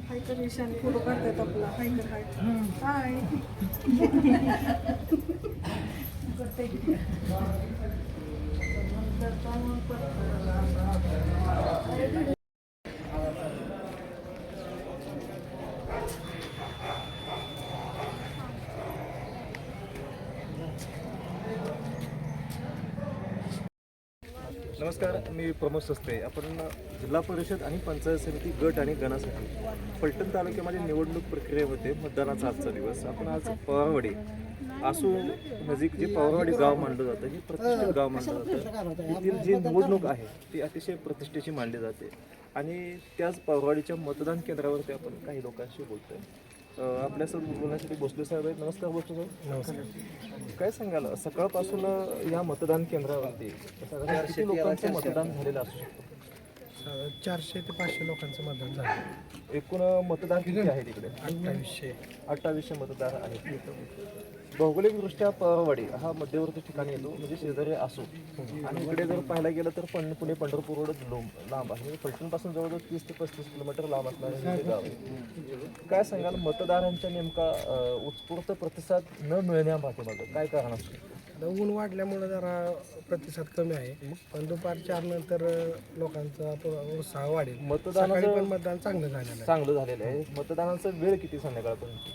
हाय तर ईशान फोटो काढतात आपला हाय तर हाय हाय नमस्कार, मी प्रमोद सस्ते. आपण जिल्हा परिषद आणि पंचायत समिती गट आणि गणासाठी फलटण तालुक्यामध्ये निवडणूक प्रक्रियेमध्ये मतदानाचा आजचा दिवस. आपण आज पवारवाडी आसू नजीक जे पवारवाडी गाव मानलं जातं, हे प्रतिष्ठित गाव मानलं जातं. येथील जी निवडणूक आहे ती अतिशय प्रतिष्ठेची मानली जाते आणि त्याच पवारवाडीच्या मतदान केंद्रावरती आपण काही लोकांशी बोलतोय. आपल्यासोबत बोलण्यासाठी भोसले साहेब आहेत. नमस्कार भोसले साहेब. नमस्कार. काय सांगाल, सकाळपासून या मतदान केंद्रावरती साधारण किती लोकांचं मतदान झालेलं असू शकतं? 400 ते 500 लोकांचं मतदान झालं. एकूण मतदार किती आहे तिकडे? 2800 मतदार आहेत. भौगोलिकदृष्ट्या पवारवाडी हा मध्यवर्ती ठिकाणी येतो, म्हणजे शेजारी असो. आणि इकडे जर पाहायला गेलं तर पुणे पंढरपूर रोड लांब आहे. फलटणपासून जवळजवळ 30 ते 35 किलोमीटर लांब असणारे हे गाव आहे. काय सांगाल, मतदारांच्या नेमका उत्स्फूर्त प्रतिसाद न मिळण्यापाठीमागं काय कारण असतं? ऊन वाढल्यामुळे जरा प्रतिसाद कमी आहे, पण दुपार 4 नंतर लोकांचा उत्साह वाढेल. मतदानाचं पण मतदान चांगलं झालेलं आहे. मतदानाचा वेळ किती संध्याकाळपर्यंत?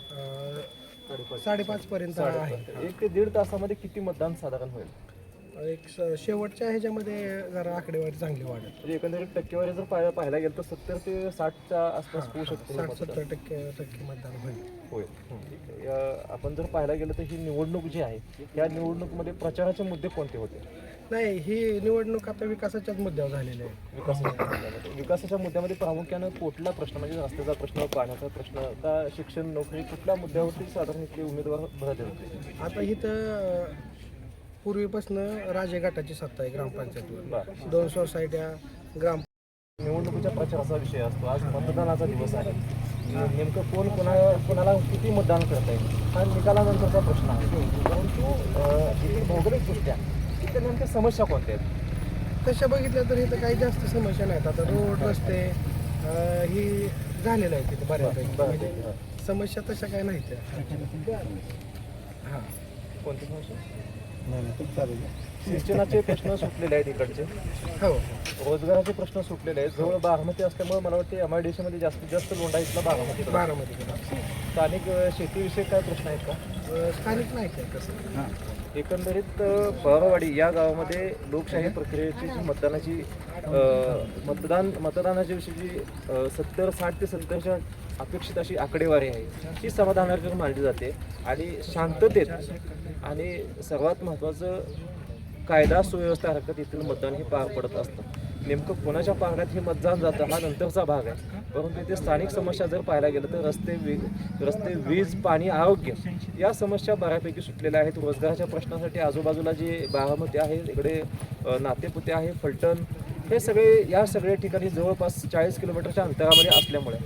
5:30 पर्यंत आहे. 1 ते 1.5 तासामध्ये किती मतदान साधारण होईल? शेवटच्या ह्याच्यामध्ये जरा आकडेवारी चांगली वाढेल. म्हणजे एकंदरीत टक्केवारी जर पाहायला गेलं तर 70 ते 60च्या आसपास होऊ शकते. 60-70% मतदान होईल. ठीक आहे. आपण जर पाहायला गेलं तर ही निवडणूक जी आहे, या निवडणुकीमध्ये प्रचाराचे मुद्दे कोणते होते? नाही, ही निवडणूक आता विकासाच्याच मुद्द्यावर झालेली आहे. विकासाच्या मुद्द्यामध्ये प्रामुख्यानं कुठला प्रश्न, म्हणजे रस्त्याचा प्रश्न, पाण्याचा प्रश्न, का शिक्षण, नोकरी, कुठल्या मुद्द्यावरती साधारण इथले उमेदवार भर देत होते? आता इथं पूर्वीपासून राजे गटाची सत्ता आहे ग्रामपंचायतीवर. 2 सोसायट्या ग्राम निवडणुकीच्या प्रचाराचा विषय असतो. आज मतदानाचा दिवस आहे. नेमकं कोणाला किती मतदान करता येईल हा निकालानंतरचा प्रश्न आहे. परंतु भौगोलिकदृष्ट्या इथे नेमक्या समस्या कोणत्या आहेत? तशा बघितल्या तर इथं काही जास्त समस्या नाहीत. आता रोड रस्ते ही झालेलं आहे तिथं बऱ्यापैकी. म्हणजे समस्या तशा काही नाहीत. हां, कोणती समस्या? सिंचनाचे प्रश्न सुटलेले आहेत इकडचे. हो, रोजगाराचे प्रश्न सुटलेले आहेत. जवळ बारामती असल्यामुळे मला वाटते MIDC मध्ये जास्तीत जास्त लोंढा इथला बारामती. स्थानिक शेतीविषयक काय प्रश्न आहेत का? स्थानिक नाही काय कसं. एकंदरीत पवारवाडी या गावामध्ये लोकशाही प्रक्रियेची जी मतदानाच्या विषयी 60 ते 70च्या अपेक्षित अशी आकडेवारी आहे, ही समाधानकारक मानली जाते. आणि शांततेत आणि सर्वात महत्त्वाचं कायदा सुव्यवस्था हरकत येथील मतदान हे पार पडत असतं. नेमकं कोणाच्या पारड्यात हे मतदान जातं हा नंतरचा भाग आहे. परंतु इथे स्थानिक समस्या जर पाहायला गेलं तर रस्ते, वीज, पाणी, आरोग्य या समस्या बऱ्यापैकी सुटलेल्या आहेत. रोजगाराच्या प्रश्नासाठी आजूबाजूला जे बारामती आहे, इकडे नातेपुते आहे, फलटण, हे या सगळ्या ठिकाणी जवळपास 40 किलोमीटरच्या अंतरामध्ये असल्यामुळे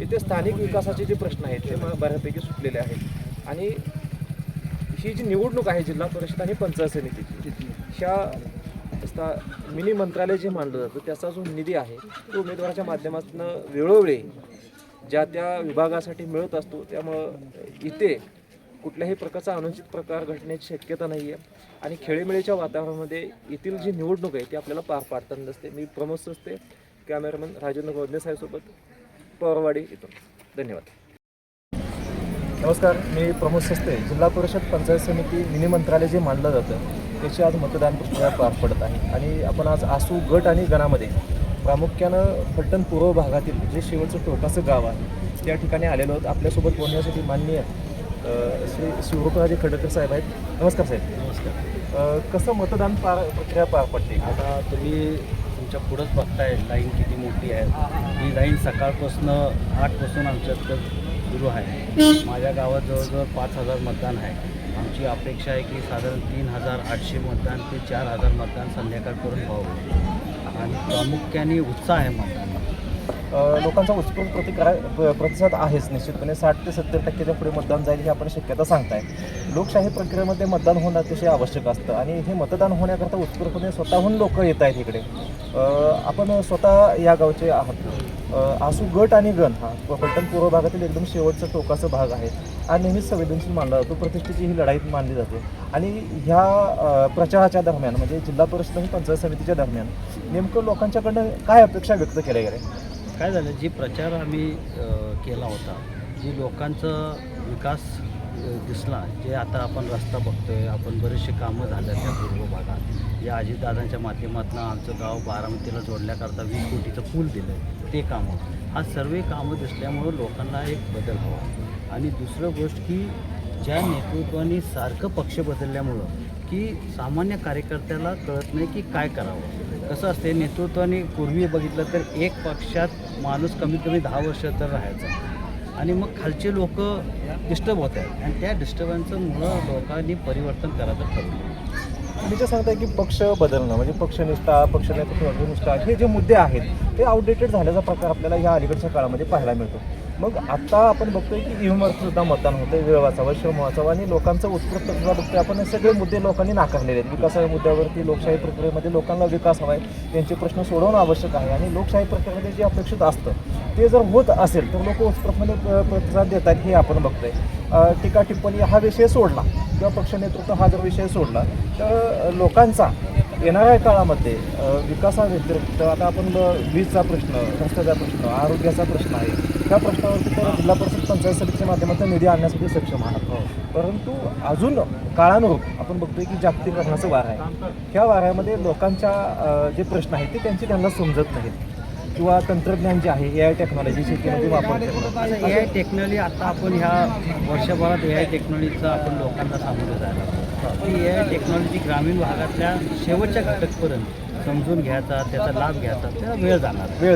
इथे स्थानिक विकासाचे जे प्रश्न आहेत ते बऱ्यापैकी सुटलेले आहेत. आणि ही जी निवडणूक आहे जिल्हा परिषद आणि पंचायत समितीची, ह्या मिनी मंत्रालय जे मानलं जातं त्याचा जो निधी आहे तो उमेदवाराच्या माध्यमातून वेळोवेळी ज्या त्या विभागासाठी मिळत असतो. त्यामुळं इथे कुठल्याही प्रकारचा अनुचित प्रकार घडण्याची शक्यता नाही आहे. आणि खेळीमेळीच्या वातावरणामध्ये येथील जी निवडणूक आहे ती आपल्याला पार पाडताना दिसते. मी प्रमोद सस्ते, कॅमेरामन राजेंद्र गोदने साहेबसोबत, पवारवाडी इथून. धन्यवाद. नमस्कार, मी प्रमोद सस्ते. जिल्हा परिषद पंचायत समिती मिनी मंत्रालय जे मानलं जातं त्याची आज मतदान प्रक्रिया पार पडत आहे. आणि आपण आज आसू गट आणि गणामध्ये प्रामुख्यानं फलटण पूर्व भागातील जे शेवटचं टोकाचं गाव आहे त्या ठिकाणी आलेलो आहोत. आपल्यासोबत बोलण्यासाठी माननीय श्री शिवरूपराजे खडकर साहेब आहेत. नमस्कार साहेब. नमस्कार. कसं मतदान प्रक्रिया पार पडते? आता तुम्ही तुमच्या पुढंच बघताय लाईन किती मोठी आहे. ही लाईन सकाळपासून 8 आमच्याकडं सुरू आहे. माझ्या गावात जवळजवळ 5000 मतदान आहे. आमची अपेक्षा आहे की साधारण 3800 मतदान ते 4000 मतदान संध्याकाळपर्यंत व्हावं. आणि प्रामुख्याने उत्साह आहे मतदानात. लोकांचा उत्स्फूर्त प्रतिसाद आहेच निश्चितपणे. 60 ते 70% पुढे मतदान जाईल ही आपण शक्यता सांगताय. लोकशाही प्रक्रियेमध्ये मतदान होणं अतिशय आवश्यक असतं आणि हे मतदान होण्याकरता उत्स्फूर्तपणे स्वतःहून लोक येत आहेत इकडे. आपण स्वतः या गावचे आहात. आसू गट आणि गण हा फलटण पूर्व भागातील एकदम शेवटचा टोकाचा भाग आहे. हा नेहमीच संवेदनशील मानला जातो. प्रतिष्ठेची ही लढाई मानली जाते. आणि ह्या प्रचाराच्या दरम्यान म्हणजे जिल्हा परिषद आणि पंचायत समितीच्या दरम्यान नेमकं लोकांच्याकडनं काय अपेक्षा व्यक्त केल्या गेल्या? काय झालं, जी प्रचार आम्ही केला होता, जी लोकांचा विकास दिसला, जे आता आपण रस्ता बघतोय, आपण बरेचसे कामं झाल्या त्या पूर्व भागात, या अजितदादांच्या माध्यमातून आमचं गाव बारामतीला जोडण्याकरता 20 कोटीचं पूल दिलं, ते कामं, हा सर्व कामं दिसल्यामुळं लोकांना एक बदल हवा. आणि दुसरं गोष्ट की ज्या नेतृत्वाने सारखं पक्ष बदलल्यामुळं की सामान्य कार्यकर्त्याला कळत नाही की काय करावं. कसं असते, नेतृत्वाने पूर्वी बघितलं तर एक पक्षात माणूस कमीत कमी 10 वर्ष तर राहायचा आणि मग खालचे लोक डिस्टर्ब होत आहेत आणि त्या डिस्टर्बन्समुळं लोकांनी परिवर्तन करायचं ठरवलं. तुम्ही जे सांगताय की पक्ष बदलणं म्हणजे पक्षनिष्ठा, पक्षनेतृत्वनिष्ठा हे जे मुद्दे आहेत ते आउटडेटेड झाल्याचा प्रकार आपल्याला ह्या अलीकडच्या काळामध्ये पाहायला मिळतो. मग आता आपण बघतोय की ईव्हीएमवरती सुद्धा मतदान होतं, वेळ वाचावा, श्रम वाचावा आणि लोकांचं उत्स्फूर्त सुद्धा बघतोय आपण. हे सगळे मुद्दे लोकांनी नाकारलेले आहेत. विकासाच्या मुद्द्यावरती लोकशाही प्रक्रियेमध्ये लोकांना विकास हवा आहे, त्यांचे प्रश्न सोडवणं आवश्यक आहे आणि लोकशाही प्रक्रियेमध्ये जे अपेक्षित असतं ते जर होत असेल तर लोक उत्स्फूर्तपणे प्रतिसाद देतात हे आपण बघतोय. टीका टिप्पणी हा विषय सोडला किंवा पक्षनेतृत्व हा जर विषय सोडला तर लोकांचा येणाऱ्या काळामध्ये विकासाव्यतिरिक्त आता आपण वीजचा प्रश्न, रस्त्याचा प्रश्न, आरोग्याचा प्रश्न आहे, त्या प्रश्नावरती तर जिल्हा परिषद पंचायत समितीच्या माध्यमातून निधी आणण्यासाठी सक्षम आहात. परंतु अजून काळानुरूप आपण बघतोय की जागतिकीकरणाचं वार आहे. ह्या वाऱ्यामध्ये लोकांच्या जे प्रश्न आहेत ते त्यांना समजत नाहीत किंवा तंत्रज्ञान जे आहे AI टेक्नॉलॉजी शेतीमध्ये वापर करणं. AI टेक्नॉलॉजी आता आपण ह्या वर्षभरात AI टेक्नॉलॉजीचा आपण लोकांना सामोरं जायला लागतो. की AI टेक्नॉलॉजी ग्रामीण भागातल्या शेवटच्या घटकपर्यंत समजून घ्यायचा, त्याचा लाभ घ्यायचा, त्याला वेळ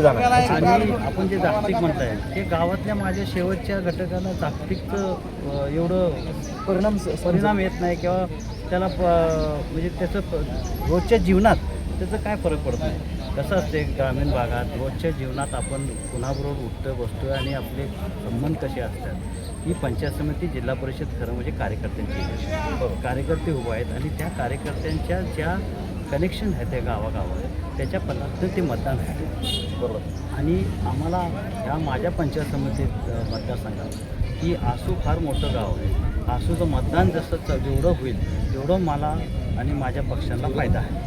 जाणार. आणि आपण जे जागतिक म्हणताय ते गावातल्या माझ्या शेवटच्या घटकाला जागतिकचं एवढं परिणाम येत नाही किंवा त्याला म्हणजे त्याचं रोजच्या जीवनात त्याचं काय फरक पडत नाही. कसं असते ग्रामीण भागात रोजच्या जीवनात आपण कुणाबरोबर उठतो बसतो आणि आपले संबंध कसे असतात. ही पंचायत समिती, जिल्हा परिषद खरं म्हणजे कार्यकर्त्यांची, कार्यकर्ते उभे आहेत आणि त्या कार्यकर्त्यांच्या ज्या कनेक्शन आहेत त्या गावागावात त्याच्या पद्धतीने ते मतदान आहे. बरोबर. आणि आम्हाला ह्या माझ्या पंचायत समितीत मतदारसंघात की आसू फार मोठं गाव आहे. आसूचं मतदान जसं जेवढं होईल तेवढं मला आणि माझ्या पक्षांना फायदा आहे.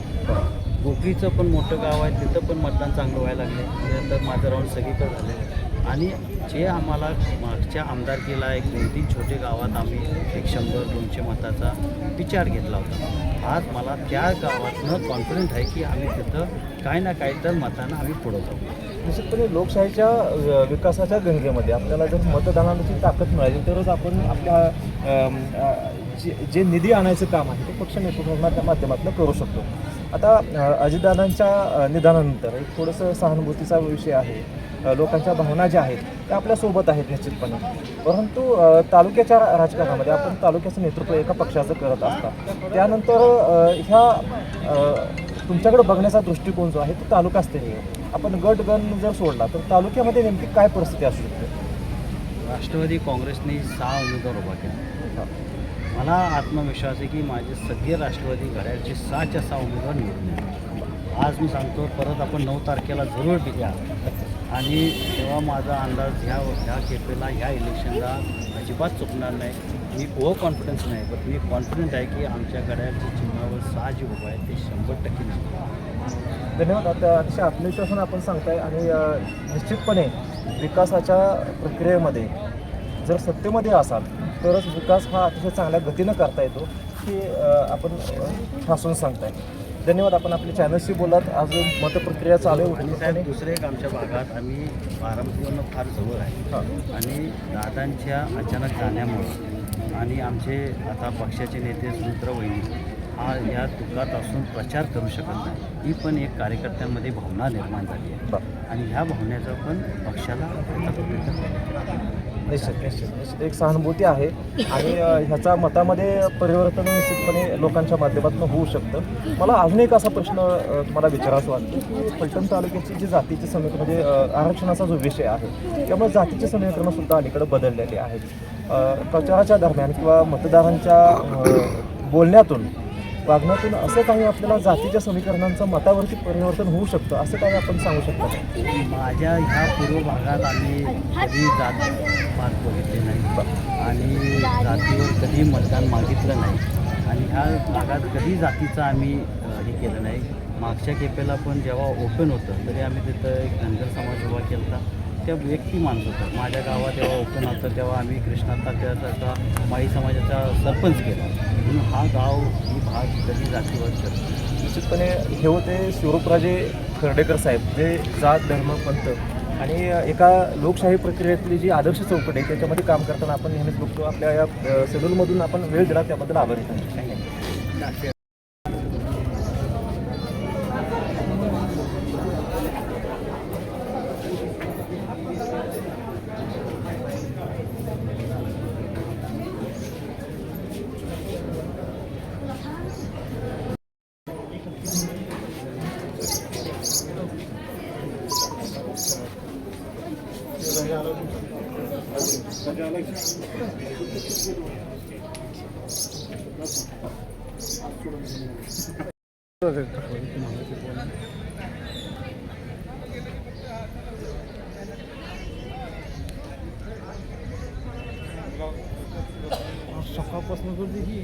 गोकरीचं पण मोठं गाव आहे, तिथं पण मतदान चांगलं व्हायला लागले. त्यानंतर माझं राऊंड सगळीकडे झाले आणि जे आम्हाला मागच्या आमदारकीला 1-2-3 छोटे गावात आम्ही 100-200 मताचा विचार घेतला होता. आज मला त्या गावातनं कॉन्फिडंट आहे की आम्ही तिथं काय ना काय तर मतानं आम्ही पुढं जाऊ. निश्चितपणे लोकशाहीच्या विकासाच्या गंगेमध्ये आपल्याला जर मतदानाची ताकद मिळाली तरच आपण आपल्या जे निधी आणायचं काम आहे ते पक्ष नेतृत्वाच्या माध्यमातून करू शकतो. आता अजितदादांच्या निधनानंतर एक थोडंसं सहानुभूतीचा विषय आहे. लोकांच्या भावना ज्या आहेत त्या आपल्यासोबत आहेत निश्चितपणे. परंतु तालुक्याच्या राजकारणामध्ये आपण तालुक्याचं नेतृत्व एका पक्षाचं करत असता, त्यानंतर ह्या तुमच्याकडे बघण्याचा दृष्टिकोन जो आहे तो तालुकास्तरीय. आपण गट गण जर सोडला तर तालुक्यामध्ये नेमकी काय परिस्थिती असू शकते? राष्ट्रवादी काँग्रेसने 6 उमेदवार उभा केला. मला आत्मविश्वास आहे की माझे सगळे राष्ट्रवादी घड्याळचे 6च्या 6 उमेदवार निवडून येणार. आज मी सांगतो, परत आपण 9 तारखेला जरूर द्या आणि तेव्हा माझा अंदाज ह्या खेपेला ह्या इलेक्शनला अजिबात चुकणार नाही. मी ओव्हर कॉन्फिडन्स नाही, पण मी कॉन्फिडंट आहे की आमच्या घड्याळच्या चिन्हावर 6 जे उभं आहे ते 100% निवडणार. धन्यवाद. आता अतिशय आत्मविश्वासून आपण सांगताय आणि निश्चितपणे विकासाच्या प्रक्रियेमध्ये जर सत्तेमध्ये असाल तरच विकास हा अतिशय चांगल्या गतीनं करता येतो हे आपण ठासून सांगताय. धन्यवाद. आपण आपल्या चॅनलशी बोलात. आज मतप्रक्रिया चालू आहे. आणि साहेब, दुसरे एक आमच्या भागात आम्ही बारामतीवरनं फार जवळ आहे आणि दादांच्या अचानक जाण्यामुळं आणि आमचे आता पक्षाचे नेते सुमित्रा वहिनी हा या दुःखात असून प्रचार करू शकत नाही. ही पण एक कार्यकर्त्यांमध्ये भावना निर्माण झाली आहे आणि ह्या भावनेचा पण पक्षाला निश्चित एक सहानुभूती आहे आणि ह्याचा मतामध्ये परिवर्तन निश्चितपणे लोकांच्या माध्यमातून होऊ शकतं. मला अजून एक असा प्रश्न तुम्हाला विचारायचा वाटतो की फलटण तालुक्याची जी जातीची समीकरण म्हणजे आरक्षणाचा जो विषय आहे त्यामुळे जातीची समीकरणंसुद्धा अलीकडे बदललेली आहेत. प्रचाराच्या दरम्यान किंवा मतदारांच्या बोलण्यातून वागण्यातून असं काही आपल्याला जातीच्या समीकरणांचं मतावरती परिवर्तन होऊ शकतं असं काही आपण सांगू शकतो का? माझ्या ह्या पूर्व भागात आम्ही कधी जात पात बघितले नाही आणि जातीवर कधी मतदान मागितलं नाही आणि ह्या भागात कधी जातीचं आम्ही हे केलं नाही. मागच्या केपेला पण जेव्हा ओपन होतं तरी आम्ही तिथं एक धनगर समाज उभा केला होता. त्या व्यक्ती माणूस होतं. माझ्या गावात जेव्हा ओपन होतं तेव्हा आम्ही कृष्णाता त्याचा माळी समाजाचा सरपंच केला. म्हणून हा गाव ही भाग कधी जातीवर करतो. निश्चितपणे हे होते शिवरूपराजे खर्डेकर साहेब, जे जात धर्म पंथ आणि एका लोकशाही प्रक्रियेतली जी आदर्श चौकट आहे त्याच्यामध्ये काम करताना आपण नेहमीच बघतो. आपल्या या शेड्यूलमधून आपण वेळ दिला त्याबद्दल आभारी आहे. सकाळपासून गर्दी ही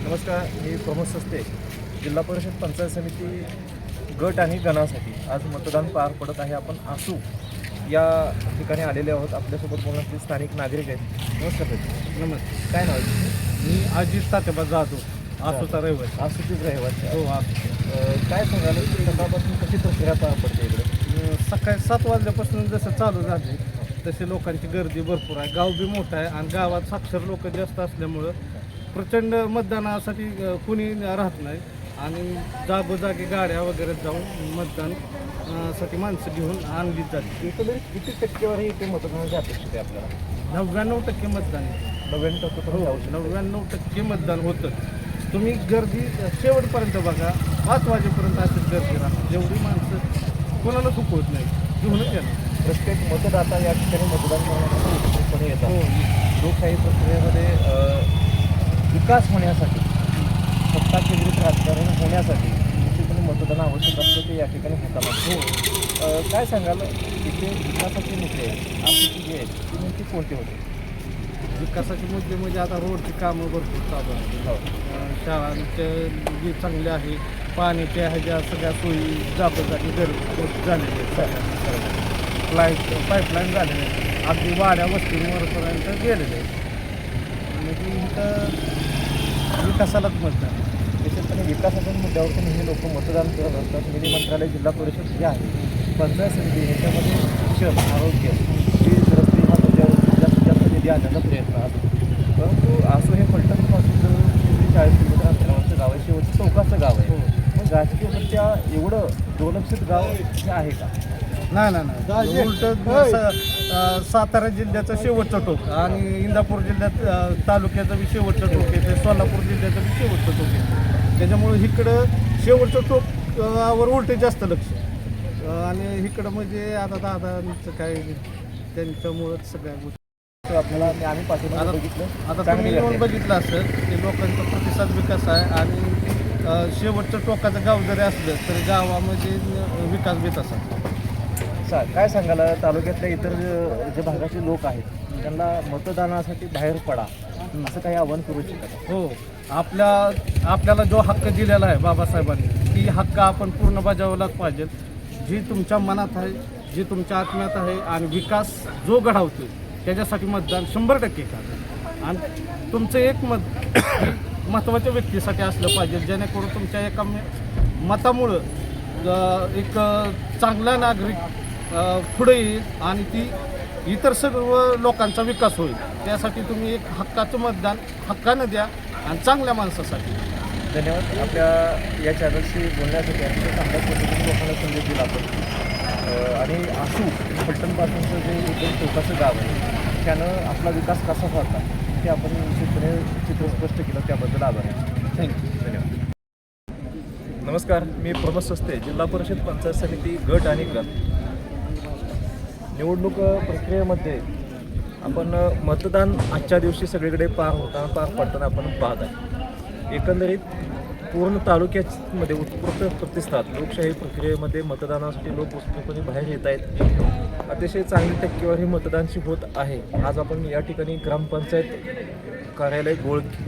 नमस्कार, मी प्रमोद सस्ते, जिल्हा परिषद पंचायत समिती गट आणि गणासाठी आज मतदान पार पडत आहे. आपण आसू या ठिकाणी आलेले आहोत. आपल्यासोबत बोलण्यासाठी स्थानिक नागरिक आहेत. नमस्कार सर. नमस्ते. काय नाव आहे? मी अजित तात्याबा जाधव, आसूचा रहिवासी. आसूचीच रहिवासी. हो, आसू. काय सांगाल की सकाळपासून कशी प्रक्रिया पार पडते इकडे? सकाळी 7 वाजल्यापासून जसं चालू झाले तसे लोकांची गर्दी भरपूर आहे. गाव बी मोठं आहे आणि गावात साक्षर लोक जास्त असल्यामुळं प्रचंड मतदानासाठी कुणी राहत नाही आणि जागोजागी गाड्या वगैरे जाऊन मतदान साठी माणसं घेऊन आणली जाते. एकंदरीत किती टक्केवारी इथे मतदानाची अपेक्षित आहे आपल्याला? 99% मतदान येते. 99% हो, 99% मतदान होतं. तुम्ही गर्दी शेवटपर्यंत बघा, 5 वाजेपर्यंत अशीच गर्दी राहते. जेवढी माणसं कोणाला चुकवत नाही, घेऊनच येणार. प्रत्येक मतदाता या ठिकाणी मतदान करण्यासाठी उत्सुकपणे येतात. हो, लोकशाही प्रक्रियेमध्ये विकास होण्यासाठी, सत्ता केंद्रित राजकारण होण्यासाठी निश्चितपणे मतदान आवश्यक असतं ते या ठिकाणी हाताला. हो, काय सांगाल इथे विकासाचे मुद्दे आमची जे आहेत ती नेमकी कोणते होते? विकासाचे मुद्दे म्हणजे आता रोडची कामं भरपूर चालू आहेत. हो, शाळांचे जे चांगले आहे, पाण्याच्या ह्याच्या सगळ्या सोयी जागोजागी झालेल्या आहेत. पाईपलाईन झालेले आहेत. अगदी वाड्या वस्तींवरपर्यंत गेलेले आहेत. आणि ती इथं विकासालाच मतदान. निश्चितपणे विकासाच्या मुद्द्यावर नेहमी लोक मतदान करत असतात. निधी मंत्रालय, जिल्हा परिषद जे आहे, पंचायत समिती ह्याच्यामध्ये शिक्षण, आरोग्य, वीज, रस्ते ह्या मुद्द्यावर जास्तीत जास्त निधी आणण्याचा प्रयत्न असतो. परंतु आसू हे फलटणपासून जवळ 40 किलोमीटर अंतरावरचं गाव आहे, शेवटचं चौकाचं गाव आहे. मग राजकीयदृष्ट्या एवढं दुर्लक्षित गाव हे आहे का? नाही. उलट सातारा जिल्ह्याचं शेवटचं टोक आणि इंदापूर जिल्ह्यात तालुक्याचं बी शेवटचं टोक आहे, सोलापूर जिल्ह्याचं बी शेवटचं टोक आहे. त्याच्यामुळे इकडं शेवटचं टोक वर उलटे जास्त लक्ष आणि इकडं म्हणजे आता दादांचं काय त्यांच्यामुळंच सगळ्या गोष्टी आपल्याला आम्ही पाठीमागे बघितलं. आता तुम्ही येऊन बघितलं असेल की लोकांचा प्रतिसाद विकास आहे आणि शेवटचं टोकाचं गाव जरी असलं तरी गावामध्ये विकास घेत असा. काय सांगाल तालुक्यातल्या इतर जे भागाचे लोक आहेत त्यांना मतदानासाठी बाहेर पडा असं काही आव्हान करू शकतात? हो, आपल्याला जो हक्क दिलेला आहे बाबासाहेबांनी, ती हक्क आपण पूर्ण बजावलाच पाहिजे. जी तुमच्या मनात आहे जी तुमच्या आत्म्यात आहे आणि विकास जो घडवतो त्याच्यासाठी मतदान 100% करा. आणि तुमचं एक मत महत्त्वाच्या व्यक्तीसाठी असलं पाहिजे, जेणेकरून तुमच्या एका मतामुळं एक चांगला नागरिक पुढे येईल आणि ती इतर सर्व लोकांचा विकास होईल. त्यासाठी तुम्ही एक हक्काचं मतदान हक्कानं द्या आणि चांगल्या माणसासाठी. धन्यवाद. आपल्या या चॅनलशी बोलण्यासाठी आमच्या चांगल्या पद्धतीने लोकांना संदेश दिला आपण. आणि आशू फलटणपासूनचं जे एकदम टोकाचं गाव आहे त्यानं आपला विकास कसा व्हावा ते आपण निश्चितपणे चित्र स्पष्ट केलं, त्याबद्दल आभार आहे. थँक्यू. धन्यवाद. नमस्कार, मी प्रमोद सस्ते, जिल्हा परिषद पंचायत समिती गट आणि गट. निवडणूक प्रक्रियेमध्ये आपण मतदान आजच्या दिवशी सगळीकडे पार पडताना आपण पाहत आहे. एकंदरीत पूर्ण तालुक्यामध्ये उत्स्फूर्त प्रतिसाद लोकशाही प्रक्रियेमध्ये मतदानासाठी लोक उत्स्फूर्तपणे बाहेर येत आहेत. अतिशय चांगली टक्केवारी मतदानची होत आहे. आज आपण या ठिकाणी ग्रामपंचायत कार्यालय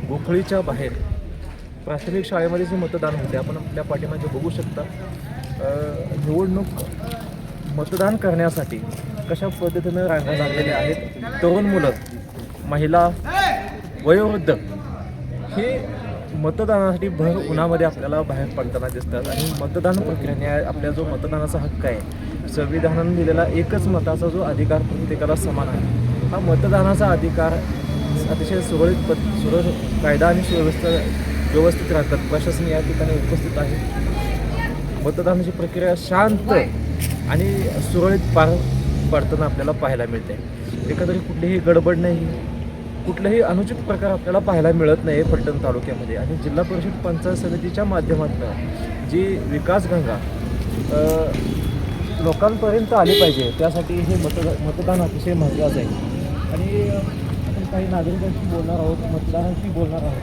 गोखळीच्या बाहेर प्राथमिक शाळेमध्ये जे मतदान होते आपण आपल्या पाठीमागे बघू शकता. निवडणूक मतदान करण्यासाठी कशा पद्धतीनं रांगा लागलेल्या आहेत. तरुण मुलं, महिला, वयोवृद्ध हे मतदानासाठी भर उन्हामध्ये आपल्याला बाहेर पडताना दिसतात. आणि मतदान प्रक्रियेने आपल्या जो मतदानाचा हक्क आहे, संविधानाने दिलेला एकच मताचा जो अधिकार प्रत्येकाला समान आहे, हा मतदानाचा अधिकार अतिशय सुरळीत कायदा आणि व्यवस्थित राहतात. प्रशासन या ठिकाणी उपस्थित आहे. मतदानाची प्रक्रिया शांत आणि सुरळीत पार पडताना आपल्याला पाहायला मिळते. एकंदरीत कुठलीही गडबड नाही, कुठलाही अनुचित प्रकार आपल्याला पाहायला मिळत नाही फलटण तालुक्यामध्ये. आणि जिल्हा परिषद पंचायत समितीच्या माध्यमातून जी विकासगंगा लोकांपर्यंत आली पाहिजे त्यासाठी हे मतदान अतिशय महत्त्वाचं आहे. आणि आपण काही नागरिकांशी बोलणार आहोत, मतदारांशी बोलणार आहोत.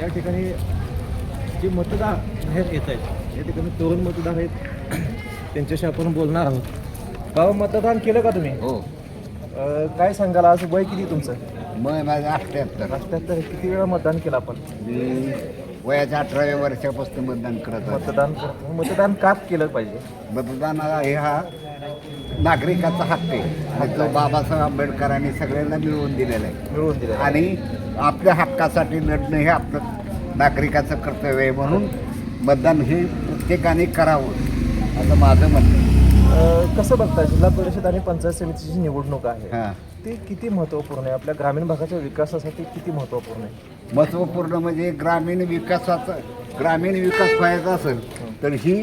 या ठिकाणी जे मतदार बाहेर येत आहेत, या ठिकाणी तरुण मतदार आहेत, त्यांच्याशी आपण बोलणार आहोत. बाबा, मतदान केलं का तुम्ही? हो. काय सांगाल, आज वय किती तुमचं? मग माझं 88. 88. किती वेळा मतदान केलं आपण? मी वयाच्या 18व्या वर्षापासून मतदान करत आहे. मतदान करतो. मतदान का केलं पाहिजे? मतदान हा नागरिकाचा हक्क आहे, जो बाबासाहेब आंबेडकरांनी सगळ्यांना मिळवून दिलेला आहे. आणि आपल्या हक्कासाठी लढणं हे आपलं नागरिकाचं कर्तव्य आहे. म्हणून मतदान हे प्रत्येकाने करावं असं माझं म्हणणं आहे. कसं बघता, जिल्हा परिषद आणि पंचायत समितीची निवडणूक आहे हां, ती किती महत्त्वपूर्ण आहे? आपल्या ग्रामीण भागाच्या विकासासाठी किती महत्त्वपूर्ण आहे? महत्त्वपूर्ण म्हणजे ग्रामीण विकास व्हायचा असेल तर ही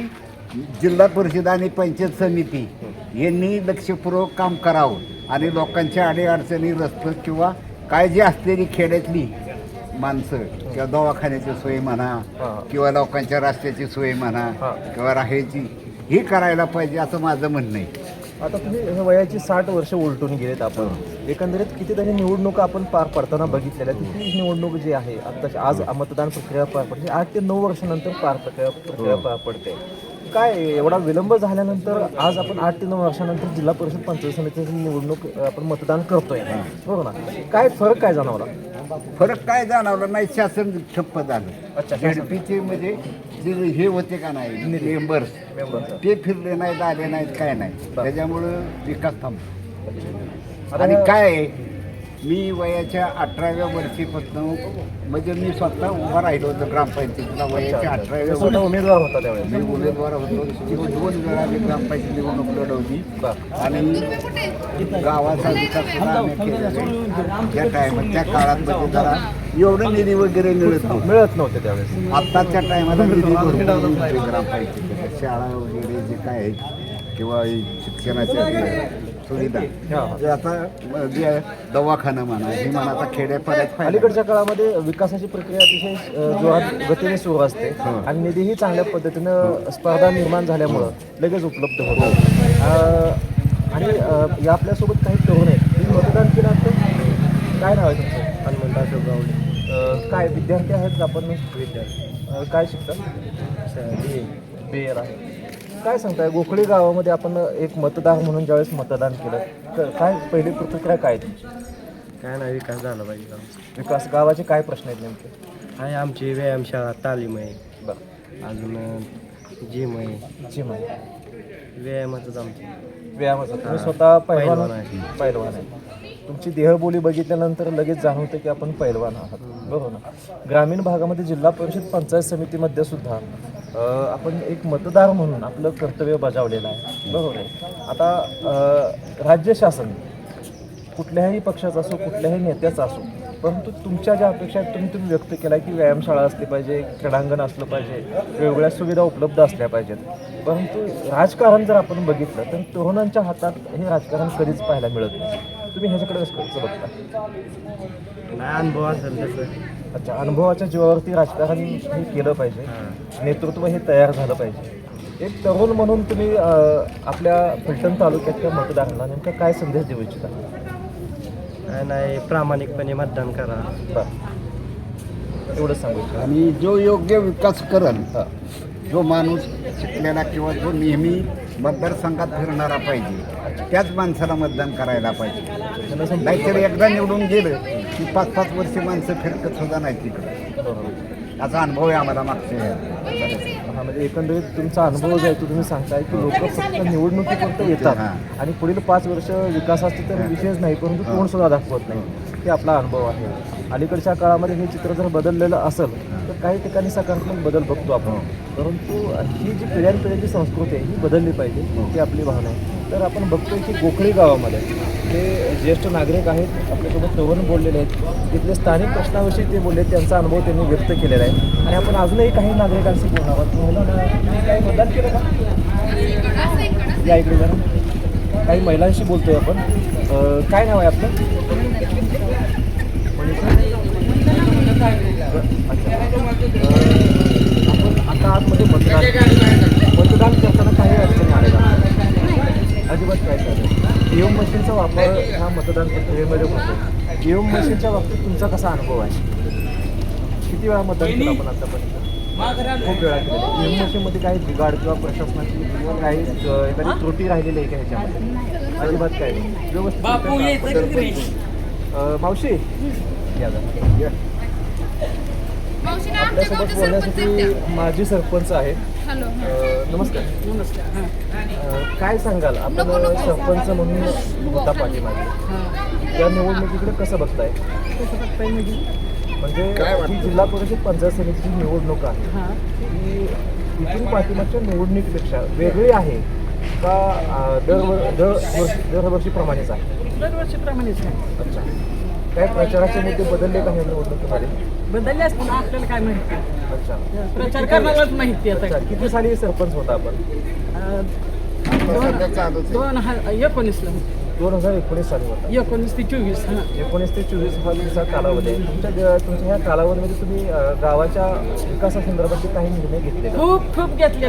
जिल्हा परिषद आणि पंचायत समिती यांनी लक्षपूर्वक काम करावं. आणि लोकांच्या अडीअडचणी, रस्ते किंवा काय जी असलेली खेड्यातली माणसं किंवा दवाखान्याची सोय म्हणा किंवा लोकांच्या रस्त्याची सोय म्हणा किंवा राहायची ही करायला पाहिजे असं माझं म्हणणं आहे. आता तुम्ही वयाची 60 वर्ष उलटून गेलेत. आपण एकंदरीत कितीतरी निवडणुका आपण पार पडताना बघितलेल्या. ती निवडणूक जी आहे आता आज मतदान प्रक्रिया पार पडते, 8 ते 9 वर्षानंतर प्रक्रिया पार पडते. काय एवढा विलंब झाल्यानंतर आज आपण 8 ते 9 वर्षानंतर जिल्हा परिषद पंचायत समितीची निवडणूक आपण मतदान करतोय, बरोबर ना? काय फरक काय जाणवला? फरक काय जाणवला नाही, शासन ठप्प झालं. अच्छा, झेडपीचे म्हणजे जे हे होते का नाही मेंबर्स ते फिरले नाहीत, आले नाहीत, काय नाही. त्याच्यामुळं विकास थांबतो. आणि काय आहे, मी वयाच्या 18व्या वर्षीपासून म्हणजे मी स्वतः उभा राहिलो होतो ग्रामपंचायतीला. वयाच्या 18व्या वर्षी उमेदवार होता त्यावेळेस? मी उमेदवार होतो. 2 वेळा मी ग्रामपंचायत निवडणूक लढवली आणि गावाचा विकास सुद्धा आम्ही केलेला आहे. त्या टायमात त्या काळात जरा एवढं निधी वगैरे मिळत नव्हते त्यावेळेस. आत्ताच्या टायमाला निधी भरपूर मिळतोय ग्रामपंचायतीला. शाळा वगैरे जे काय आहे किंवा शिक्षणाच्या सुविधा, आता दवाखाना म्हणा हे म्हणा, आता खेड्यापाड्यात अलीकडच्या काळामध्ये विकासाची प्रक्रिया अतिशय जोरात गतीने सुरू असते आणि निधीही चांगल्या पद्धतीनं स्पर्धा निर्माण झाल्यामुळं लगेच उपलब्ध होतो. आणि या आपल्यासोबत काही तरुण आहेत, तुम्ही मतदान केलं असतं. काय नाव आहे तुमचं? हनुमंत अशोक गावडे. काय विद्यार्थी आहेत आपण? विद्यार्थी. काय शिकतात? BA आहे. काय सांगताय, गोखळी गावामध्ये आपण एक मतदार म्हणून ज्यावेळेस मतदान केलं, काय पहिली प्रतिक्रिया काय तुमची? काय नाही, विकास झाला पाहिजे गावचा. विकास गावाचे काय प्रश्न आहेत नेमके? आहे आमची व्यायामशाळा, तालीम आहे. बरं. अजून जिम आहे, जिम आहे, व्यायामाचंच आमचं. व्यायामाचा. तुम्ही स्वतः पैलवान पैलवान आहे. पैलवान आहे. तुमची देहबोली बघितल्यानंतर लगेच जाणवतं की आपण पैलवान आहात, बरोबर ना? ग्रामीण भागामध्ये जिल्हा परिषद पंचायत समितीमध्ये सुद्धा आपण एक मतदार म्हणून आपलं कर्तव्य बजावलेलं आहे, बरोबर आहे? आता राज्य शासन कुठल्याही पक्षाचा असो, कुठल्याही नेत्याचा असो, परंतु तुमच्या ज्या अपेक्षा आहेत तुम्ही व्यक्त केला की व्यायामशाळा असली पाहिजे, क्रीडांगण असलं पाहिजे, वेगवेगळ्या सुविधा उपलब्ध असल्या पाहिजेत. परंतु राजकारण जर आपण बघितलं तर तरुणांच्या हातात हे राजकारण कधीच पाहायला मिळत नाही. तुम्ही ह्याच्याकडे कसं बघता? नाही अनुभव असेल तसं. अच्छा, अनुभवाच्या जीवावरती राजकारण हे केलं पाहिजे, नेतृत्व हे तयार झालं पाहिजे. एक तरुण म्हणून तुम्ही आपल्या फलटण तालुक्यातल्या मतदारांना नेमका काय संदेश देऊ इच्छिता? नाही, प्रामाणिकपणे मतदान करा. बरं, एवढंच सांगू इच्छिता. आणि जो योग्य विकास करल, जो माणूस शिकलेला किंवा जो नेहमी मतदारसंघात फिरणारा पाहिजे, त्याच माणसाला मतदान करायला पाहिजे. नाहीतर एकदा निवडून गेलं की 5-5 वर्ष माणसं फिरकत सुद्धा नाही तिकडं. बरोबर. याचा अनुभव आहे आम्हाला मागच्या. हा, म्हणजे एकंदरीत तुमचा अनुभव जो आहे तो तुम्ही सांगताय की लोक फक्त निवडणुकीपुरतं येतात आणि पुढील 5 वर्ष विकासाचे तर विषयच नाही, परंतु कोण सुद्धा दाखवत नाही. ते आपला अनुभव आहे. अलीकडच्या काळामध्ये हे चित्र जर बदललेलं असेल तर काही ठिकाणी सकारात्मक बदल बघतो आपण, परंतु ही जी पिढ्यानपिढ्याची संस्कृती आहे ही बदलली पाहिजे, ही आपली भावना आहे. तर आपण बघतोय की गोखळी गावामध्ये ते ज्येष्ठ नागरिक आहेत, आपल्यासोबत तरुण बोललेले आहेत, तिथले स्थानिक प्रश्नाविषयी ते बोलले, त्यांचा अनुभव त्यांनी व्यक्त केलेला आहे. आणि आपण अजूनही काही नागरिकांशी बोलणार आहोत. तुम्ही काही मतदान केलं का? या इकडे जरा काही महिलांशी बोलतोय आपण. काय नाव आहे आपलं? अच्छा, आपण आता आतमध्ये मतदान करताना काही अडचणी आल्या अजिबात काय चालेल? ईव्हीएम मशीनचा वापर हा मतदान प्रक्रियेमध्ये होतो. ईव्हीएम मशीनच्या बाबतीत तुमचा कसा अनुभव आहे? किती वेळा मतदान केलं आपण आतापर्यंत? खूप वेळा केलं. ईव्हीएम मशीनमध्ये काही बिघाड किंवा प्रशासनाची किंवा काही एखादी त्रुटी राहिलेली आहे का ह्याच्यामध्ये? अजिबात काय नाही, व्यवस्थित. मावशी या जरा. आपल्यासोबत बोलण्यासाठी माजी सरपंच आहेत. नमस्कार. काय सांगाल, आपण सरपंच म्हणून होता पाठीमागे, त्या निवडणुकीकडे कसं बघताय? म्हणजे ही जिल्हा परिषद पंचायत समितीची निवडणूक आहे, ही इथून पाठीमागच्या निवडणुकीपेक्षा वेगळी आहे का दरवर्षीप्रमाणेच आहे? दरवर्षीप्रमाणेच आहे. अच्छा, काय प्रचाराचे मुद्दे बदलले का ह्या निवडणुकीमध्ये? बदलले असतील आपल्याला काय माहिती. अच्छा, प्रचार करण्यालाच माहिती आता. किती साली सरपंच होता आपण? 2019ला 2019 साली होता. 19 ते 24. 19 ते 24 हा दिवसा कालावधी आहे. तुमच्या ह्या कालावधीमध्ये तुम्ही गावाच्या विकासासंदर्भातले काही निर्णय घेतले का? खूप घेतले,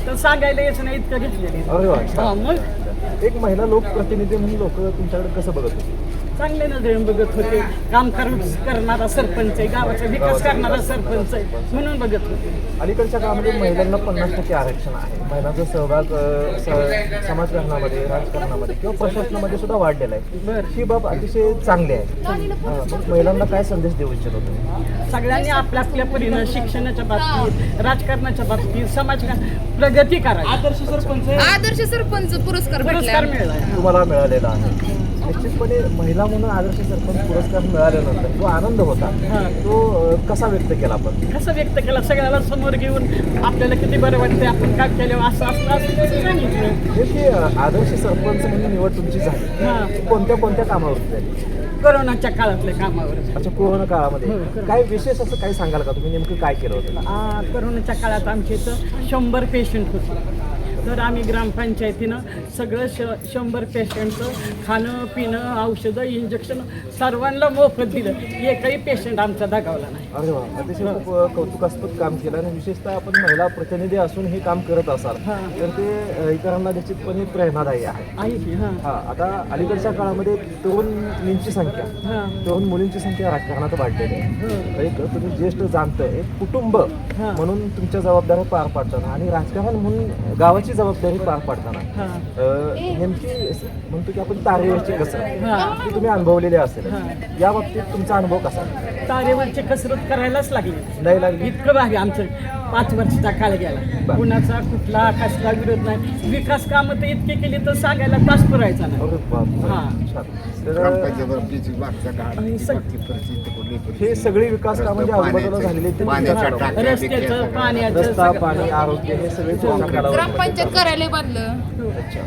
तर सांगायला यायचं नाही इतकं घेतलेले. अरे वा, हा, छान. मग एक महिला लोकप्रतिनिधी म्हणून लोक तुमच्याकडे कसं बघत होते? चांगले नजरेने बघत होते. काम करणारा सरपंच आहे, गावाचा विकास करणारा सरपंच आहे म्हणून बघत होते. अलीकडच्या काळामध्ये महिलांना 50% आरक्षण आहे. महिलांचा सहभाग समाजकारणामध्ये, राजकारणामध्ये किंवा प्रशासनामध्ये सुद्धा वाढलेला आहे. ही बाब अतिशय चांगली आहे. मग महिलांना काय संदेश देऊ इच्छितो तुम्ही? सगळ्यांनी आपल्या आपल्या परीनं शिक्षणाच्या बाबतीत, राजकारणाच्या बाबतीत, प्रगती करावी. आदर्श सरपंच पुरस्कार मिळाला तुम्हाला मिळालेला आहे. निश्चितपणे महिला म्हणून आदर्श सरपंच पुरस्कार मिळाल्यानंतर जो आनंद होता तो कसा व्यक्त केला आपण? कसं व्यक्त केला? सगळ्याला समोर घेऊन आपल्याला किती बरं वाटतं, आपण काय केलं असं सांगितलं. हे की आदर्श सरपंच म्हणून निवड तुमची झाली, कोणत्या कोणत्या कामावर झाली? कोरोनाच्या काळातल्या कामावर. अच्छा, कोरोना काळामध्ये काय विशेष असं काय सांगाल का? तुम्ही नेमकं काय केलं होतं? कोरोनाच्या काळात आमच्या इथं 100 पेशंट होते. तर आम्ही ग्रामपंचायतीनं सगळं 100 पेशंटचं खाणं पिणं औषधं इंजेक्शन सर्वांना मोफत दिलं. एकही पेशंट आमचा दगावला नाही. अरे वा, अतिशय खूप कौतुकास्पद काम केलं. आणि विशेषतः आपण महिला प्रतिनिधी असून हे काम करत असाल तर ते इतरांना निश्चितपणे प्रेरणादायी आहे. हा, आता अलीकडच्या काळामध्ये तरुणींची संख्या, तरुण मुलींची संख्या राजकारणात वाढलेली आहे. एक तुम्ही ज्येष्ठ जाणतं, एक कुटुंब म्हणून तुमच्या जबाबदाऱ्या पार पाडताना आणि राजकारण म्हणून गावाची जबाबदारी पार पाडताना हां नेमकी म्हणतो की आपण तारेवरची कसरत हां ती तुम्ही अनुभवलेली असेल हां. या बाबतीत तुमचा अनुभव कसा तारेवरची कसरत करायलाच लागली नाही लागली इतकं भारी आमचं 5 वर्षाचा काळ गेला. कुणाचा कुठला कसला विरोध नाही. विकास कामं तर इतके केली तर सांगायला तास पुरायचा नाही. अरे बापरे. हां. छान. तर ग्रामपंचायत बाबतीची मागचा काळ, आणि सग- बाकी परिस्थिती, कुठली परिस्थिती. हे सगळे विकास कामं जे आजूबाजूला झालेले ते पाण्याच्या विकास कामं. टाक्या, रस्त्याचं बिक्या, पाण्याचं रस्ता सगळं- पाणी आरोग्य हे सगळे पूर्ण कालावधीमध्ये ग्रामपंचायत कार्यालय बांधलं. अच्छा.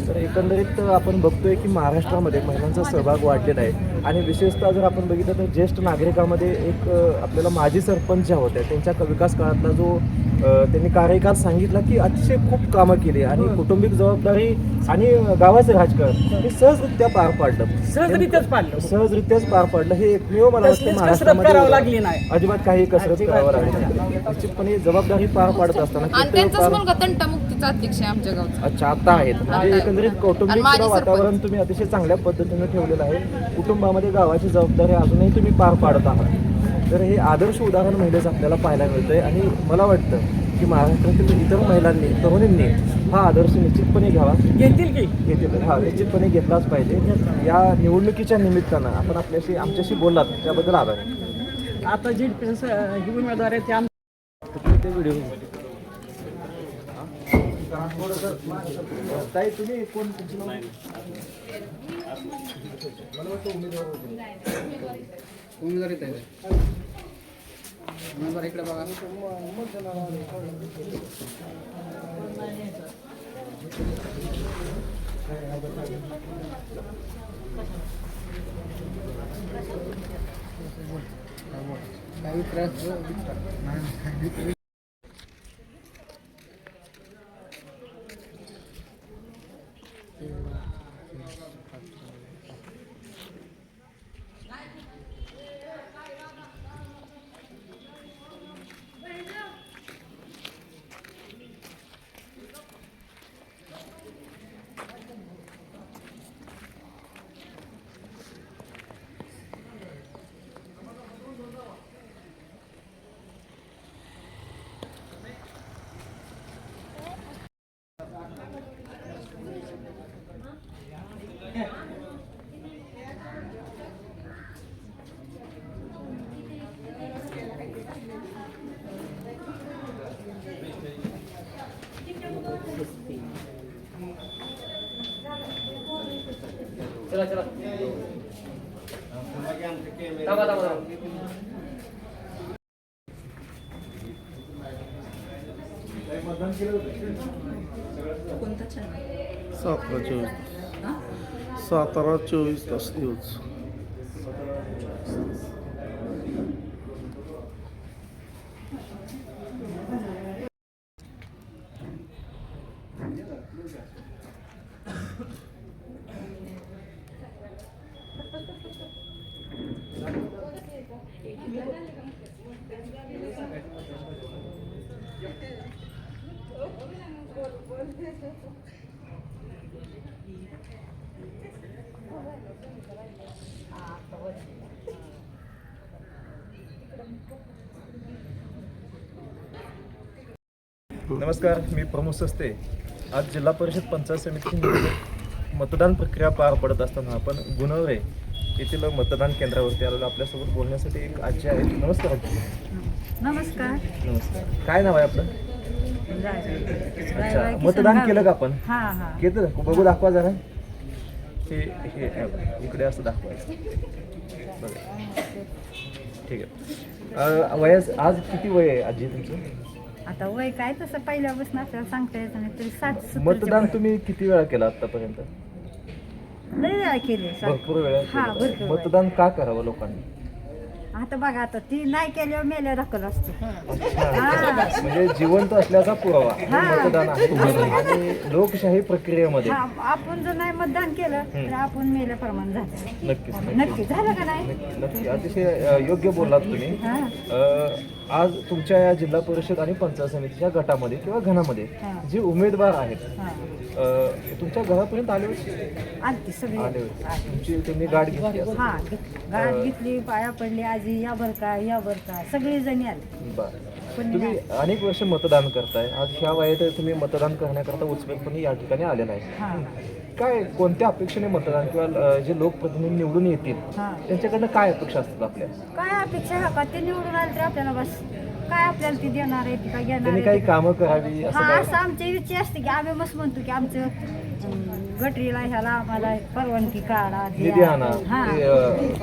तर एकंदरीत आपण बघतोय की महाराष्ट्रामध्ये महिलांचा सहभाग वाढलेला आहे आणि विशेषतः जर आपण बघितलं तर ज्येष्ठ नागरिकामध्ये एक आपल्याला माजी सरपंच ज्या होत्या त्यांच्या विकास काळातला जो त्यांनी कार्यकाळ सांगितला की अतिशय खूप कामं केली आणि कौटुंबिक जबाबदारी आणि गावाचं राजकारण हे सहजरित्या पार पाडलं. सहजरित्याच पाडलं. सहजरित्याच पार पडलं. हे एकमेव मला वाटतं कसलीच कसरत महाराष्ट्रामध्ये करावं लागली नाही. अजिबात काही कसरत करावं लागली नाही. निश्चितपणे जबाबदारी पार पाडत असताना आणि कर्तव्य त्यांचाच पार- मुलगा तंटामुक्तीचा अध्यक्ष आहे आमच्या गावचा. अच्छा आता आहेत म्हणजे आता एकंदरीत आणि कौटुंबिक माझे सुद्धा वातावरण तुम्ही अतिशय चांगल्या पद्धतीने ठेवलेलं आहे. कुटुंबामध्ये गावाची जबाबदारी अजूनही तुम्ही पार पाडत आहात. तर हे आदर्श उदाहरण महिलेचं आपल्याला पाहायला मिळतंय आणि मला वाटतं की महाराष्ट्रातील इतर महिलांनी तरुणींनी हा आदर्श निश्चितपणे घ्यावा. घेतील की घेतील हा निश्चितपणे घेतलाच पाहिजे. या निवडणुकीच्या निमित्तानं आपण आमच्याशी बोललात त्याबद्दल आभार आहे. आता जी ही उमेदवार आहे ते आम ते व्हिडिओ ताई तुम्ही कोण तुमचं नाव? मला वाटतं उमेदवार होते. सातारा 24 तास न्यूज. नमस्कार, मी प्रमोद सस्ते. आज जिल्हा परिषद पंचायत समितीची निवडणूक मतदान प्रक्रिया पार पडत असताना आपण गुणवरे येथील मतदान केंद्रावरती आलेलो. आपल्यासोबत बोलण्यासाठी एक आजी आहे. नमस्कार आजी. नमस्कार. नमस्कार. काय नाव आहे आपलं? अच्छा, रायबाई मतदान किसन केलं का आपण? हा हा. केलं का? बघू दाखवा जरा. हे इकडे असं दाखवायचं. बघा. ठीक आहे. वयास आज किती वय आहे आजी तुमचं? आता वय काय तसं पहिल्यापासून आपल्याला सांगता येत नाही तरी 60-70 मतदान तुम्ही किती वेळा केलं आतापर्यंत? लय वेळा केले. भरपूर वेळा हा, केलं. भरपूर वेळा. मतदान का करावं लोकांनी? आता बघा आता ती नाही केल्यावर मेल्या दाखल असतो. म्हणजे जिवंत असल्याचा पुरावा हे हा. मतदान आहे. आणि लोकशाही प्रक्रियेमध्ये हा, आपण जर नाही मतदान केलं तर आपण मेल्या प्रमाण झालं. नक्कीच नक्की झालं का नाही? नक्की अतिशय योग्य बोललात तुम्ही. हा. आज तुमच्या या जिल्हा परिषद आणि पंचायत समितीच्या गटामध्ये किंवा घनामध्ये हा. जे उमेदवार आहेत हा. तुमच्या घरापर्यंत आले होते? आलती सगळी. आले होते. तुमची त्यांनी गाठ घेतली असेल. हा गाठ घेतली, पाया पडली, आजी या बर का या बर का सगळी जणी आली. बरं. कोणी तुम्ही नाही. अनेक वर्ष मतदान करताय, आज ह्या वयात तुम्ही मतदान करण्याकरता उत्स्फूर्तपणे या ठिकाणी आलेला आहे. हां काय कोणत्या अपेक्षेने मतदान किंवा जे लोकप्रतिनिधी निवडून येतील हां त्यांच्याकडनं काय अपेक्षा असतात आपल्या? काय अपेक्षा आहे का ते निवडून आले तर आपल्याला बस काय आपल्याला ती देणार आहे ती काय घेणार त्यांनी आहे काही ते कामं करावी असं हा काय? असं आमची इच्छा असते की आम्ही मस्त म्हणतो की आमचं गटरीला ह्याला आम्हाला परवानगी काढा द्या. निधी आणा, हा. ते,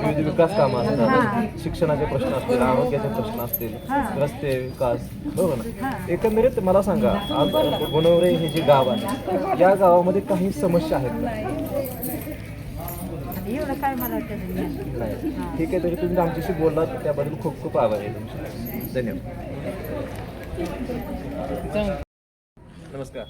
विविध विकास कामं हां. असतात, शिक्षणाचे प्रश्न असतील, आरोग्याचे प्रश्न असतील, हां. रस्ते विकास, बरोबर ना? हां. एकंदरीत मला सांगा, आज गुणवरे हे जे गाव आहे या गावामध्ये काही समस्या आहेत का? आता एवढं काय मला त्याचं ज्ञान. नाही. ठीक आहे, तरी तुम्ही आमच्याशी बोललात त्याबद्दल खूप खूप आभार आहे तुमचे. धन्यवाद. नमस्कार.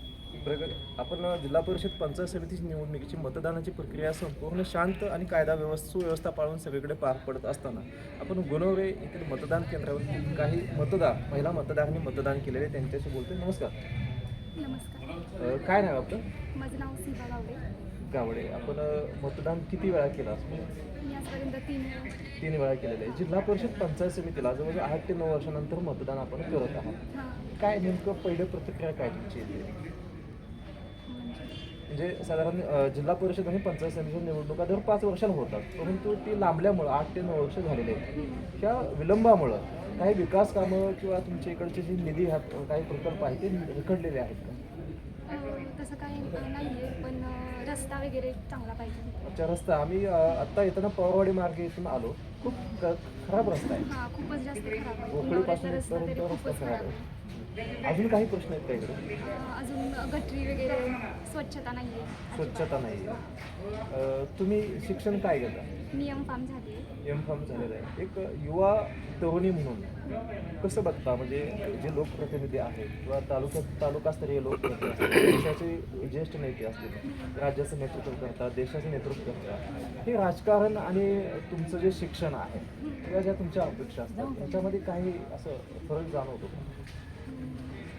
आपण जिल्हा परिषद पंचायत समिती निवडणुकीची मतदानाची प्रक्रिया संपूर्ण शांत आणि कायदा सुव्यवस्था पाळून सगळीकडे पार पडत असताना आपण गुणवरे येथील मतदान केंद्रावर काही महिला मतदारांनी मतदान केलेले त्यांच्याशी बोलतोय. नमस्कार. नमस्कार, काय नाव आपलं? माझं नाव सीमा गावडे. गावडे. आपण मतदान किती वेळा केलं असं? मी आजपर्यंत 3 वेळा केलेलं आहे. जिल्हा परिषद पंचायत समितीला जवळजवळ 8 ते 9 वर्षानंतर मतदान आपण करत आहात. हां काय नेमकं पहिलं प्रतिक्रिया काय तुमची येते? म्हणजे साधारण जिल्हा परिषद आणि पंचायत समितीच्या निवडणुका दर 5 वर्षांना होतात, परंतु ती लांबल्यामुळं 8 ते 9 वर्ष झालेले आहेत. ह्या विलंबामुळं काही विकास कामं किंवा तुमच्या इकडचे जे निधी आहेत, काही प्रकल्प आहेत ते रखडलेले आहेत का? तसं काही नाही आहे, पण रस्ता वगैरे चांगला पाहिजे. अच्छा, रस्ता आम्ही आत्ता येताना पवारवाडी मार्गे इथून आलो. खूप खराब रस्ता आहे. हां खूपच जास्त खराब आहे. गोखळीपासून गुणवऱ्याचा रस्ता तरी इथपर्यंत रस्ता खूपच खराब खराब आहे. आहे. अजून काही प्रश्न आहेत का इकडे? अजून गटरी वगैरे स्वच्छता नाही आहे. स्वच्छता नाही आहे. तुम्ही शिक्षण काय घेता? मी M.Pharm झाली आहे. M.Pharm झालेलं आहे. एक युवा तरुणी म्हणून कसं बघता, म्हणजे जे लोकप्रतिनिधी आहेत किंवा तालुकास्तरीय लोकप्रतिनिधी असतील, देशाचे ज्येष्ठ नेते असतील, राज्याचं नेतृत्व करतात, देशाचं नेतृत्व करतात, हे राजकारण आणि तुमचं जे शिक्षण आहे किंवा ज्या तुमच्या अपेक्षा असतात त्याच्यामध्ये काही असं फरक जाणवतो का?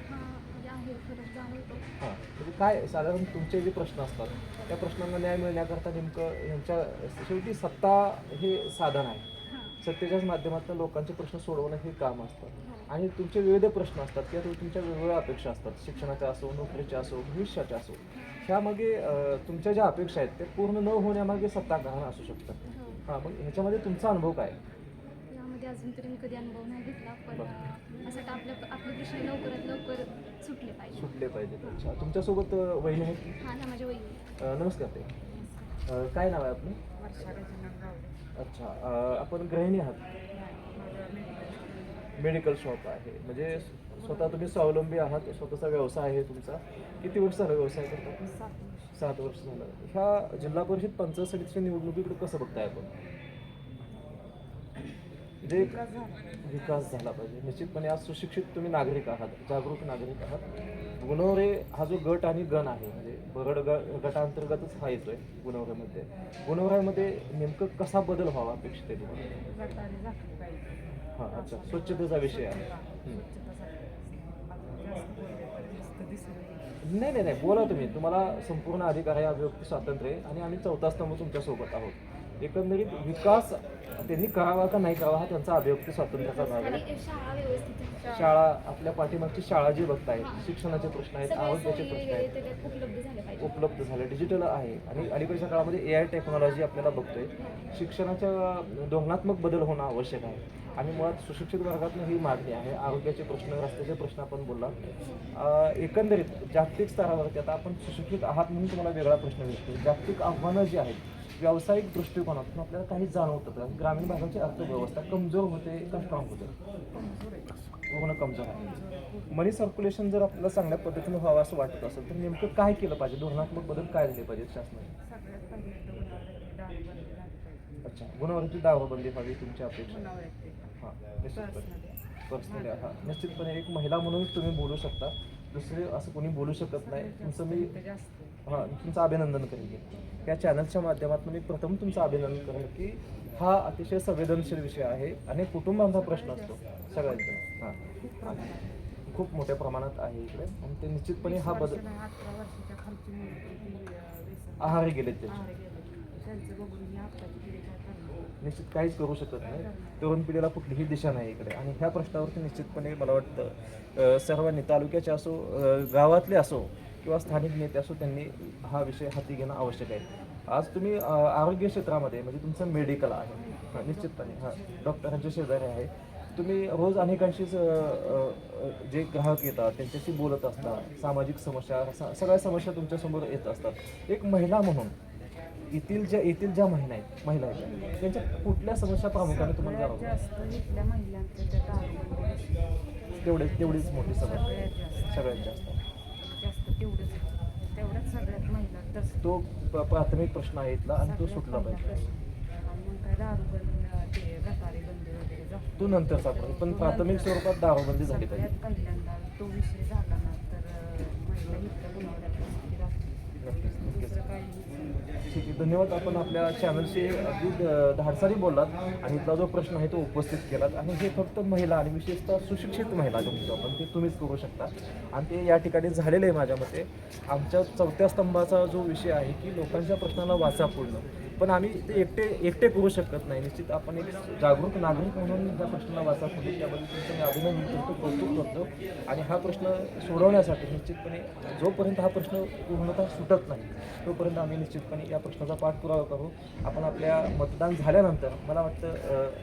हां म्हणजे आहे फरक जाणवतो. हां, म्हणजे काय साधारण तुमचे जे प्रश्न असतात त्या प्रश्नांना न्याय मिळण्याकरता नेमकं यांच्या शेवटी सत्ता हे साधन आहे. सत्तेच्याच माध्यमातून लोकांचे प्रश्न सोडवणं हे काम असतं आणि तुमचे विविध प्रश्न असतात किंवा तुमच्या वेगवेगळ्या अपेक्षा असतात, शिक्षणाच्या असो, नोकरीच्या असो, भविष्याच्या असो. ह्यामागे तुमच्या ज्या अपेक्षा आहेत त्या पूर्ण न होण्यामागे सत्ता कारण असू शकतात. हां, मग ह्याच्यामध्ये तुमचा अनुभव काय? यामध्ये अजून तरी मी कधी अनुभव नाही घेतला, पण असं वाटतं आपले प्रश्न लवकरात लवकर सुटले पाहिजे. सुटले पाहिजेत. अच्छा, तुमच्यासोबत वहिनी आहेत की? हां ना माझ्या वहिनी. नमस्कार ते. काय नाव आहे आपलं? अच्छा, आपण गृहिणी आहात? मेडिकल शॉप आहे, म्हणजे स्वतः तुम्ही स्वावलंबी आहात, स्वतःचा व्यवसाय आहे तुमचा. किती वर्ष झालं व्यवसाय करता? 7 वर्ष झालं. ह्या जिल्हा परिषद पंचायत समितीच्या निवडणुकीकडे कसं बघताय आपण? म्हणजे विकास झाला पाहिजे निश्चितपणे. आज सुशिक्षित तुम्ही नागरिक आहात, जागरूक नागरिक आहात. गुणवरे हा जो गट आणि गण आहे, म्हणजे बरड गटांतर्गतच हा येतोय गुणवऱ्यामध्ये. गुणवऱ्यामध्ये नेमकं कसा बदल व्हावा अपेक्षित आहे तुम्हाला? हां, अच्छा, स्वच्छतेचा विषय आहे. नाही, बोला तुम्ही. तुम्हाला संपूर्ण अधिकार आहे, अभिव्यक्ती स्वातंत्र्य आहे आणि आम्ही 4था स्तंभ तुमच्यासोबत आहोत. एकंदरीत विकास त्यांनी करावा का नाही करावा हा त्यांचा अभिव्यक्ती स्वातंत्र्याचा भाग आहे. आणि शाळा व्यवस्थित आहे. शाळा, आपल्या पाठीमागची शाळा जी बघतायत, शिक्षणाचे प्रश्न आहेत, सगळ्या आरोग्याचे सोयी प्रश्न वगैरे आहेत, त्याच्यात उपलब्ध झाले पाहिजे. उपलब्ध झाले, डिजिटल आहे आणि अलीकडच्या काळामध्ये AI टेक्नॉलॉजी आपल्याला बघतोय. शिक्षणाच्या धोरणात्मक बदल होणं आवश्यक आहे आणि मुळात सुशिक्षित वर्गातून ही मागणी आहे. आरोग्याचे प्रश्न, रस्त्याचे प्रश्न आपण बोलला. एकंदरीत जागतिक स्तरावरती आता आपण सुशिक्षित आहात म्हणून तुम्हाला वेगळा प्रश्न दिसतो. जागतिक आव्हानं जी आहेत व्यावसायिक दृष्टिकोनातून आपल्याला काही जाणवतं का? ग्रामीण भागाची अर्थव्यवस्था कमजोर होते का स्ट्रॉंग होते? पूर्ण कमजोर आहे. मनी सर्क्युलेशन जर आपल्याला चांगल्या पद्धतीने व्हावं असं वाटत असेल तर नेमकं काय केलं पाहिजे? धोरणात्मक बदल काय झाले पाहिजेत शासनाने? अच्छा, गुणवत्तेची दारूबंदी व्हावी तुमची अपेक्षा? हां, निश्चितपणे. पर्सनली हां, निश्चितपणे एक महिला म्हणून तुम्ही बोलू शकता, दुसरे असं कोणी बोलू शकत नाही. तुमचं मी तुमचं अभिनंदन करेन. या चॅनलच्या माध्यमातून मी प्रथम तुमचं अभिनंदन करेन की हा अतिशय संवेदनशील विषय आहे आणि कुटुंबांचा प्रश्न असतो सगळ्यांचा. हां, खूप मोठ्या प्रमाणात आहे इकडे आणि ते निश्चितपणे हा बदल आहारी गेलेत त्याचे. त्यांचं बघून ही आत्ताची पिढी काय करणार. निश्चित काहीच करू शकत नाही. तरुण पिढीला कुठलीही दिशा नाही इकडे. आणि ह्या प्रश्नावरती निश्चितपणे मला वाटतं सर्वांनी, तालुक्याचे असो, गावातले असो किंवा स्थानिक नेते असो, त्यांनी हा विषय हाती घेणं आवश्यक आहे. आज तुम्ही आरोग्य क्षेत्रामध्ये म्हणजे तुमचं मेडिकल आहे, निश्चितपणे डॉक्टरांच्या शेजारी आहे. तुम्ही रोज अनेकांशीच जे ग्राहक येतात त्यांच्याशी बोलत असता, सामाजिक समस्या, सगळ्या समस्या तुमच्यासमोर येत असतात. एक महिला म्हणून येथील ज्या महिला आहेत त्यांच्या कुठल्या समस्या प्रामुख्याने तुम्हाला जाणवतात? जास्त इथल्या महिलांचं त्या दारू तेवढीच मोठी समस्या सगळ्यात सगळ्यात जास्त. तेवढ्याच सगळ्यात महिला तर तो प्राथमिक प्रश्न आहे इथला आणि तो सुटला पाहिजे. आणि मग काय दारू बंद, ते गटारी बंद वगैरे झालं. तो नंतरचा प्रश्न, पण प्राथमिक स्वरूपात दारूबंदी झाली पाहिजे. सगळ्यात पहिल्यांदा तो विषय झाला ना तर महिला इथल्या गुन्ह्यात नक्कीच नक्कीच. दुसरं काही ठीक आहे, धन्यवाद. आपण आपल्या चॅनलशी अगदी धाडसारी बोललात आणि इथला जो प्रश्न आहे तो उपस्थित केलात. आणि हे फक्त महिला आणि विशेषतः सुशिक्षित महिला जो म्हणतो आपण, ते तुम्हीच करू शकता आणि ते या ठिकाणी झालेलं आहे. माझ्या मते आमच्या चौथ्या स्तंभाचा जो विषय आहे की लोकांच्या प्रश्नाला वाचा फोडणं, पण आम्ही ते एकटे करू शकत नाही. निश्चित आपण एक जागरूक नागरिक म्हणून त्या प्रश्नाला वाचा फोडतो, त्याबद्दल तुमचं मी अभिनंदन करतो, कौतुक करतो. आणि हा प्रश्न सोडवण्यासाठी निश्चितपणे जोपर्यंत हा प्रश्न पूर्णतः सुटत नाही तोपर्यंत आम्ही निश्चितपणे या प्रश्नाचा पाठपुरावा करू. आपण आपल्या मतदान झाल्यानंतर, मला वाटतं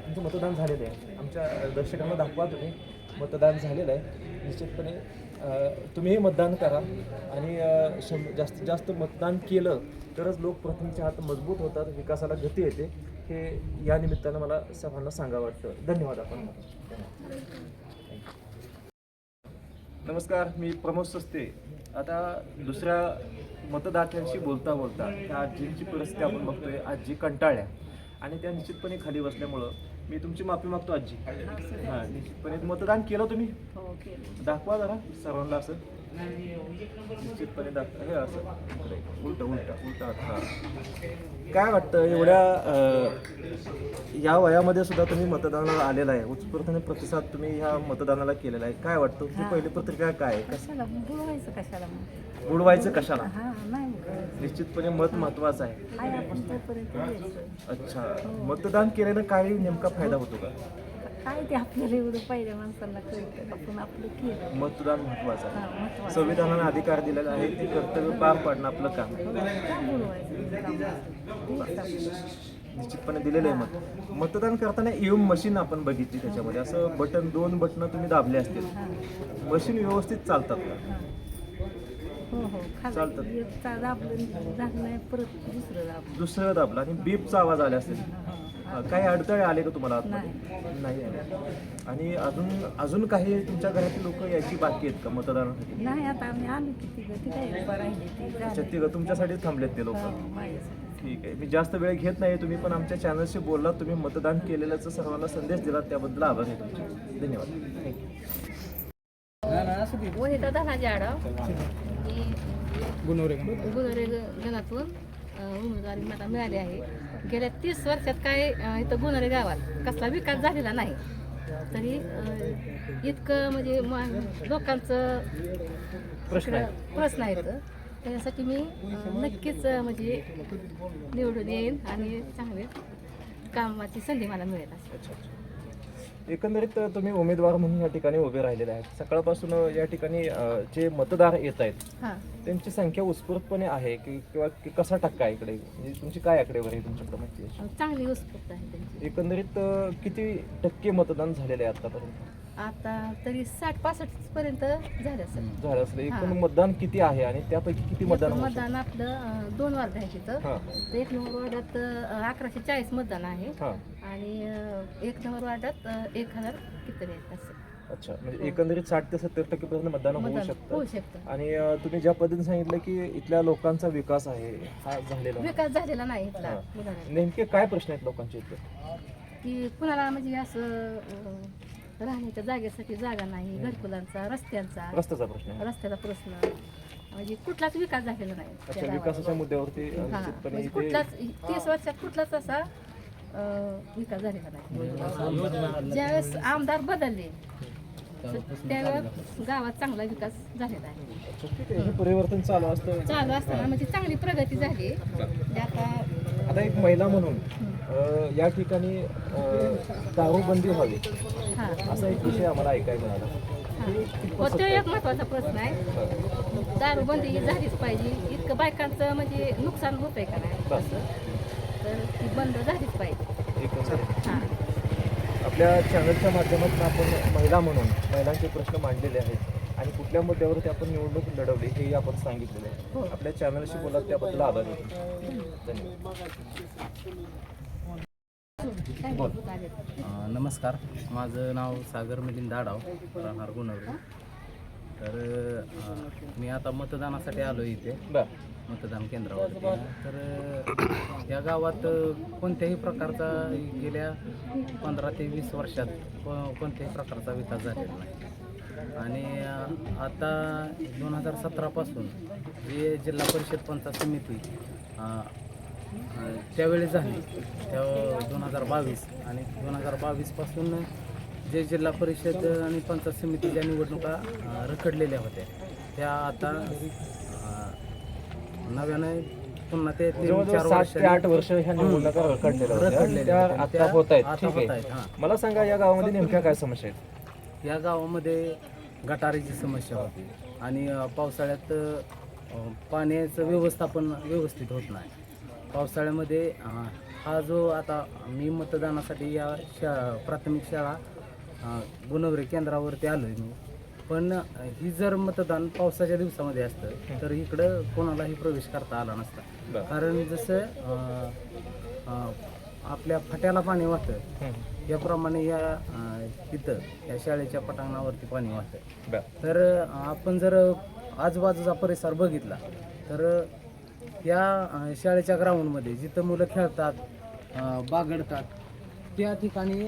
तुमचं मतदान झालेलं आहे, आमच्या दर्शकांना दाखवा तुम्ही मतदान झालेलं आहे. निश्चितपणे तुम्हीही मतदान करा आणि जास्तीत जास्त मतदान केलं तरच लोकप्रतिनिधीचे हात मजबूत होतात, विकासाला गती येते. हे या निमित्तानं मला सर्वांना सांगावं वाटतं. धन्यवाद. आपण नमस्कार, मी प्रमोद सस्ते. आता दुसऱ्या मतदात्यांशी बोलता त्या आजींची परिस्थिती आपण बघतोय. आजी कंटाळल्या आणि त्या निश्चितपणे खाली बसल्यामुळं मी तुमची माफी मागतो आजी. हां, निश्चितपणे मतदान केलं तुम्ही? दाखवा जरा सर्वांना असं, निश्चितपणे दाखवा. हे असं उलट हां. काय वाटतं एवढ्या या वयामध्ये सुद्धा तुम्ही मतदानाला आलेला आहे, उत्स्फूर्तपणे प्रतिसाद तुम्ही ह्या मतदानाला केलेला आहे. काय वाटतं तुमची पहिली प्रतिक्रिया काय आहे? कशाला बुडवायचं कशाला बुडवायचं कशाला? हां नाही निश्चितपणे मत महत्वाचं आहे. काय आपण तोपर्यंत यायचं. अच्छा, मतदान केल्यानं काय नेमका फायदा होतो का? काय ते आपल्याला एवढं पहिल्या माणसांना कळतं, आपण आपलं केलं. मतदान महत्वाचं आहे. हां महत्वाचं. संविधानाने अधिकार दिलेला आहे, ती कर्तव्य पार पाडणं आपलं काम आहे. काय बुडवायचं. निश्चितपणे दिलेलं आहे. मतदान करताना ईव्हीएम मशीन आपण बघितली, त्याच्यामध्ये असं दोन बटणं तुम्ही दाबले असतील, मशीन व्यवस्थित चालतात का? हो चालतं. दाबलं नाही परत दुसरं दाबलं आणि बीपचा आवाज आला असेल. काही अडथळे आले का तुम्हाला आतमध्ये? नाही आले. आणि अजून काही तुमच्या घरातील लोक यायची बाकी आहेत का मतदानासाठी? नाही आता आम्ही आलो किती काय राहिले अच्छा, ते तुमच्यासाठी थांबलेत ते लोक. ठीक आहे, मी जास्त वेळ घेत नाही. तुम्ही पण आमच्या चॅनलशी बोललात, तुम्ही मतदान केलेल्याचा सर्वांना संदेश दिलात, त्याबद्दल आभार आहे तुमचे. धन्यवाद. थँक्यू. वनिता धनाजी आडाव ही गुणवरे गणातून उमेदवारी मला मिळाली आहे. गेल्या 30 वर्षात काय इथं गुणवरे गावात कसला विकास झालेला नाही. तरी इतकं म्हणजे लोकांचं प्रश्न आहेत, त्याच्यासाठी मी नक्कीच म्हणजे निवडून येईन आणि चांगले कामाची संधी मला मिळेल. अच्छा. एकंदरीत तुम्ही उमेदवार म्हणून या ठिकाणी उभे राहिलेले आहेत. सकाळपासून या ठिकाणी जे मतदार येत आहेत त्यांची संख्या उत्स्फूर्तपणे आहे किंवा कसा टक्का आहे इकडे, म्हणजे तुमची काय आकडेवारी आहे तुमच्याकडे माहिती आहे? चांगली उत्स्फूर्त आहे त्यांची. एकंदरीत किती टक्के मतदान झालेले आहे आतापर्यंत? आता तरी 60-65 पर्यंत झालं असेल. झालं असेल. एकूण मतदान किती आहे आणि त्यापैकी किती मतदान होऊ शकतं? मतदान आपलं 2 वार्ड आहे तिथं. हां. तर 1 नंबर वार्डात 1140 मतदान आहे हां. आणि 1 नंबर वार्डात 1000 किती आहेत असं. अच्छा, म्हणजे एकंदरीत 60 ते 70% पर्यंत मतदान होऊ होऊ शकतं. शकतं. आणि तुम्ही ज्या पद्धतीने सांगितलं की इथल्या लोकांचा विकास आहे, हा झालेला आहे. विकास झालेला नाही इथला हां. बुलढाण्यात. नेमके काय प्रश्न आहेत लोकांचे इथले? की कुणाला म्हणजे असं राहण्याच्या जागेसाठी जागा नाही, घरकुलांचा, रस्त्याचा प्रश्न आहे. प्रश्न म्हणजे कुठलाच विकास झालेला नाही त्या अच्छा, गावात. विकासाच्या मुद्द्यावरती हां, निश्चितपणे म्हणजे इथे कुठलाच 30 वर्षात कुठलाच असा विकास झालेला नाही. ज्यावेळेस आमदार बदलले त्यावेळेस गावात चांगला विकास झालेला आहे. अच्छा, ठीक आहे. हे परिवर्तन चालू असतं. चालू असताना म्हणजे चांगली प्रगती झाली. म्हणजे आता आता एक महिला म्हणून या ठिकाणी दारूबंदी व्हावी हां असा एक विषय आम्हाला ऐकायला मिळाला. हो तो एक महत्त्वाचा प्रश्न आहे. दारूबंदी ही झालीच पाहिजे. इतकं बायकांचं म्हणजे नुकसान होतंय का नाही असं, तर ती बंद झालीच पाहिजे. एकंदरीत हां आपल्या चॅनलच्या माध्यमातून आपण महिला म्हणून महिलांचे प्रश्न मांडलेले आहेत आणि कुठल्या मुद्द्यावरती आपण निवडणूक लढवली हेही आपण सांगितलेलं आहे. आपल्या चॅनलशी बोलत त्याबद्दल आभारी आहे. धन्यवाद. नमस्कार, माझं नाव सागर मिलिंद दाडाव, राहणार गुणवरे. तर मी आता मतदानासाठी आलो इथे मतदान केंद्रावरती. तर या गावात कोणत्याही प्रकारचा गेल्या 15 ते 20 वर्षात कोणत्याही प्रकारचा विकास झालेला नाही. आणि आता 2017पासून जे जिल्हा परिषद पंचायत समिती त्यावेळी झाली, त्या 2022 आणि 2022पासून जे जिल्हा परिषद आणि पंचायत समितीच्या निवडणुका रखडलेल्या होत्या त्या आता नव्याने पुन्हा ते 3-4 7 ते 8 वर्ष ह्या निवडणुका रखडलेल्या होत्या. त्या आता होत आहेत. ठीक आहे. मला सांगा या गावामध्ये नेमक्या काय समस्या आहेत? या गावामध्ये गटारीची समस्या होती आणि पावसाळ्यात पाण्याचं व्यवस्थापन व्यवस्थित होत नाही. पावसाळ्यामध्ये हा जो आता मी मतदानासाठी या प्राथमिक शाळा गुणवरे केंद्रावरती आलो आहे मी, पण ही जर मतदान पावसाच्या दिवसामध्ये असतं तर इकडं कोणालाही प्रवेश करता आला नसता. कारण जसं आपल्या फाट्याला पाणी वाहतं याप्रमाणे इथं या शाळेच्या पटांगणावरती पाणी वाहतं. तर आपण जर आजूबाजूचा परिसर बघितला तर या शाळेच्या ग्राउंडमध्ये जिथं मुलं खेळतात बागडतात त्या ठिकाणी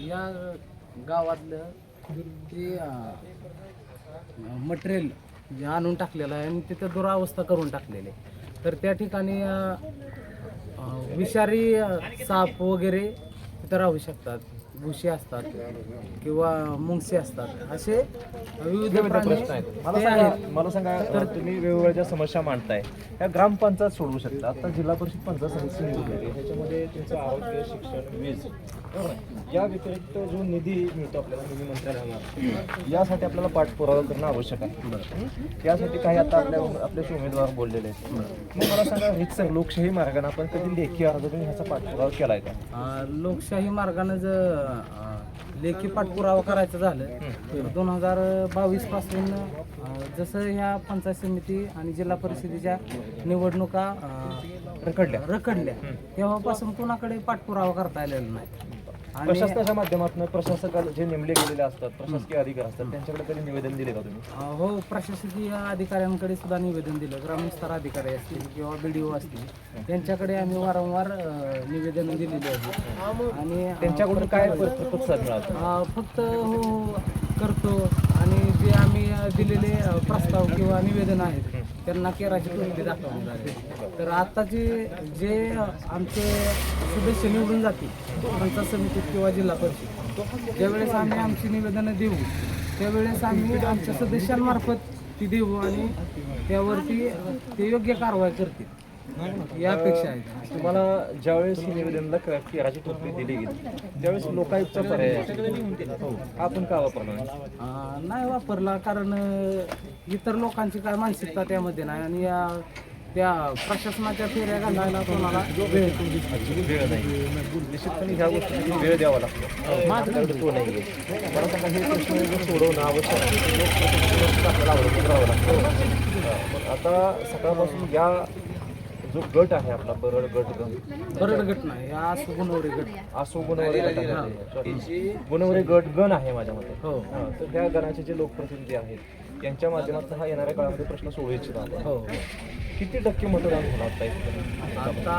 या गावातलं ते मटेरियल जे आणून टाकलेलं आहे आणि तिथं दुरावस्था करून टाकलेली आहे. तर त्या ठिकाणी विषारी साप वगैरे तिथं राहू शकतात, घुशी असतात किंवा मुंगसे असतात, असे विविध प्रश्न आहेत. मला सांगा तर तुम्ही वेगवेगळ्या ज्या समस्या मांडताय त्या ग्रामपंचायत सोडवू शकता. आता जिल्हा परिषद पंचायत समिती निवडलेली ह्याच्यामध्ये तुमचं आरोग्य, शिक्षण, वीज या व्यतिरिक्त जो निधी मिळतो आपल्याला निधी मंत्रालयाला, यासाठी आपल्याला पाठपुरावा करणं आवश्यक आहे. यासाठी काही आता आपल्याशी उमेदवार बोललेले आहेत. मग मला सांगा हेच लोकशाही मार्गाने आपण कधी लेखी अर्ज करून ह्याचा पाठपुरावा केलाय का? लोकशाही मार्गानं जर लेखी पाठपुरावा करायचं झालं तर 2022 पासून जसं ह्या पंचायत समिती आणि जिल्हा परिषदेच्या निवडणुका रखडल्या तेव्हापासून कोणाकडे पाठपुरावा करता आलेला नाही. प्रशासनाच्या माध्यमातून प्रशासक जे नेमले गेलेले असतात, प्रशासकीय अधिकारी असतात, त्यांच्याकडे कधी निवेदन दिले का तुम्ही? हो, प्रशासकीय अधिकाऱ्यांकडे सुद्धा निवेदन दिलं. ग्रामविस्तार अधिकारी असतील किंवा BDO असतील त्यांच्याकडे आम्ही वारंवार निवेदन दिलेली आहेत. आणि त्यांच्याकडून काय प्रतिसाद मिळाला? फक्त हो करतो आणि जे आम्ही दिलेले प्रस्ताव किंवा निवेदन आहेत त्यांना केराची कृती दाखवण्यात आली. तर आत्ताचे जे आमचे सदस्य निवडून जातील पंचायत समितीत किंवा जिल्हा परिषद, ज्यावेळेस आम्ही आमची निवेदनं देऊ त्यावेळेस आम्ही आमच्या सदस्यांमार्फत ती देऊ आणि त्यावरती ते योग्य कारवाई करतील या अपेक्षा आहेत. तुम्हाला ज्यावेळेस ही निवेदनाला केराची टोपली दिली गेली त्यावेळेस लोकायुक्तचा पर्याय आपण का वापरला नाही वापरला? कारण इतर लोकांची काय मानसिकता त्यामध्ये नाही आणि त्या प्रशासनाच्या फेऱ्या घालायला कोणाला वेळ नाही. निश्चितपणे ह्या गोष्टीसाठी वेळ द्यावा लागतो. माझ्याकडे तो नाही आहे. मला सांगा हे प्रश्न सोडवणं आवश्यक आहे. आपल्याला अवलंबून राहावं लागतं. मग आता सकाळपासून या जो गट आहे आपला बरड गट नाही, आसू गुणवरे गुणवरे गट गण आहे माझ्या मते. हो. तर त्या गणाचे जे लोकप्रतिनिधी आहेत यांच्या माध्यमातून हा येणाऱ्या काळामध्ये प्रश्न सोडू इच्छित आहे. हो. किती टक्के मतदान होणार? आता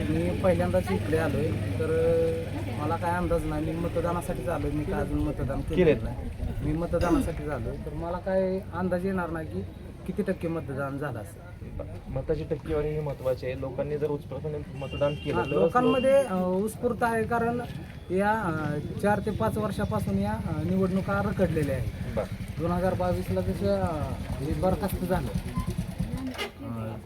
मी पहिल्यांदाच इकडे आलोय तर मला काय अंदाज नाही. मी मतदानासाठीच आलोय, मी काय अजून मतदान केलेलं नाही. मी मतदानासाठीच आलोय तर मला काय अंदाज येणार नाही की किती टक्के मतदान झालं असेल. मताची टक्केवारी ही महत्वाची आहे. लोकांनी जर उत्स्फूर्तपणे मतदान केलं तर लोकांमध्ये उत्स्फूर्त आहे. कारण या 4 ते 5 वर्षापासून या निवडणुका रखडलेल्या आहेत. 2022ला जसं बरखास्त झालं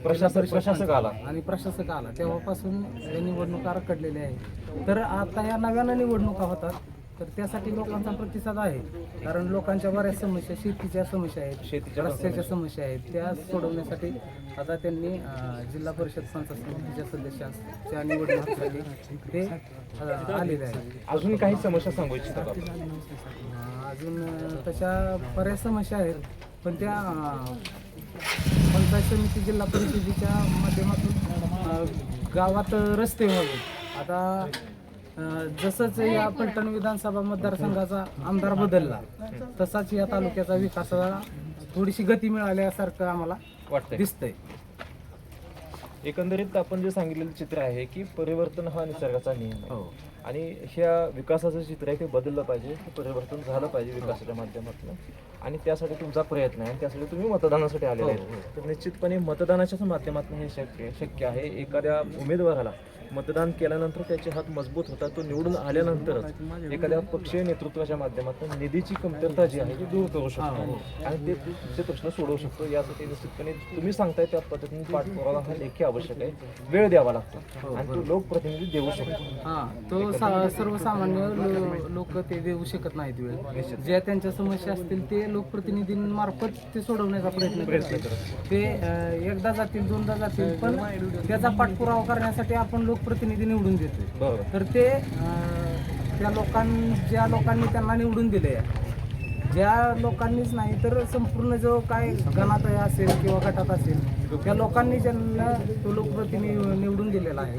प्रशासक आला आणि प्रशासक आला तेव्हापासून या निवडणुका रखडलेल्या आहेत. तर आता या नव्यानं निवडणुका होतात, तर त्यासाठी लोकांचा प्रतिसाद आहे. कारण लोकांच्या बऱ्याच समस्या, शेतीच्या समस्या आहेत, रस्त्याच्या समस्या आहेत, त्या सोडवण्यासाठी आता त्यांनी जिल्हा परिषद पंचायत समितीच्या सदस्यांच्या निवडणुकीसाठी ते आलेले आहेत. अजून काही समस्या सांगू इच्छिता का? अजून तशा बऱ्याच समस्या आहेत, पण त्या पंचायत समिती जिल्हा परिषदेच्या माध्यमातून गावात रस्ते व्हावे. आता जसंच या पलटण विधानसभा मतदारसंघाचा आमदार बदलला, तसाच या तालुक्याचा विकासाला थोडीशी गती मिळाल्यासारखं आम्हाला वाटतंय. दिसतंय. एकंदरीत आपण जे सांगितलेलं चित्र आहे की परिवर्तन हा निसर्गाचा नियम आहे आणि ह्या विकासाचं चित्र आहे ते बदललं पाहिजे, हे परिवर्तन झालं पाहिजे विकासाच्या माध्यमातून आणि त्यासाठी तुमचा प्रयत्न आहे आणि त्यासाठी तुम्ही मतदानासाठी आलेले आहेत. तर निश्चितपणे मतदानाच्याच माध्यमातून हे शक्य आहे. एखाद्या उमेदवाराला मतदान केल्यानंतर त्याचे हात मजबूत होतात, तो निवडून आल्यानंतरच एखाद्या पक्षीय नेतृत्वाच्या माध्यमातून निधीची कमतरता जी आहे ती दूर करू शकतो आणि ते प्रश्न सोडवू शकतो. यासाठी निश्चितपणे तुम्ही सांगताय त्या पद्धतीने पाठपुरावा हा लेखी आवश्यक आहे, वेळ द्यावा लागतो आणि तो लोकप्रतिनिधी देऊ शकतो. तो सर्वसामान्य लोक ते देऊ शकत नाहीत वेळ. ज्या त्यांच्या समस्या असतील ते लोकप्रतिनिधींमार्फत ते सोडवण्याचा प्रयत्न करतात. ते एकदा जातील, दोनदा जातील, पण त्याचा पाठपुरावा करण्यासाठी आपण लोकप्रतिनिधी निवडून देतो. तर ते ज्या लोकांनी त्यांना निवडून दिले, ज्या लोकांनीच नाही तर संपूर्ण जो काय गणात असेल किंवा गटात असेल त्या लोकांनी ज्यांना तो लोकप्रतिनिधी निवडून दिलेला आहे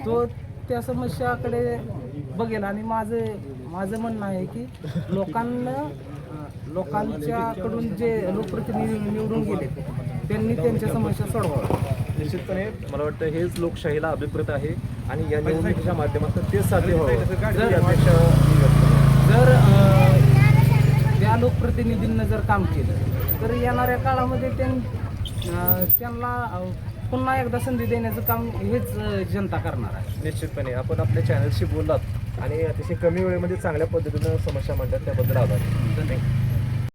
तो त्या समस्याकडे बघेल. आणि माझं म्हणणं आहे की लोकांच्याकडून जे लोकप्रतिनिधी निवडून गेले त्यांनी त्यांच्या समस्या सोडवाव्या. निश्चितपणे मला वाटतं हेच लोकशाहीला अभिप्रेत आहे आणि या निवडणुकीच्या माध्यमातून तेच साध्य व्हावं ही अपेक्षा मी व्यक्त करतो. जर त्या लोकप्रतिनिधींना जर काम केलं तर येणाऱ्या काळामध्ये त्यांना पुन्हा एकदा संधी देण्याचं काम हेच जनता करणार आहे. निश्चितपणे आपण आपल्या चॅनलशी बोललात आणि अतिशय कमी वेळेमध्ये चांगल्या पद्धतीनं समस्या मांडतात त्याबद्दल आभार. धन्यवाद.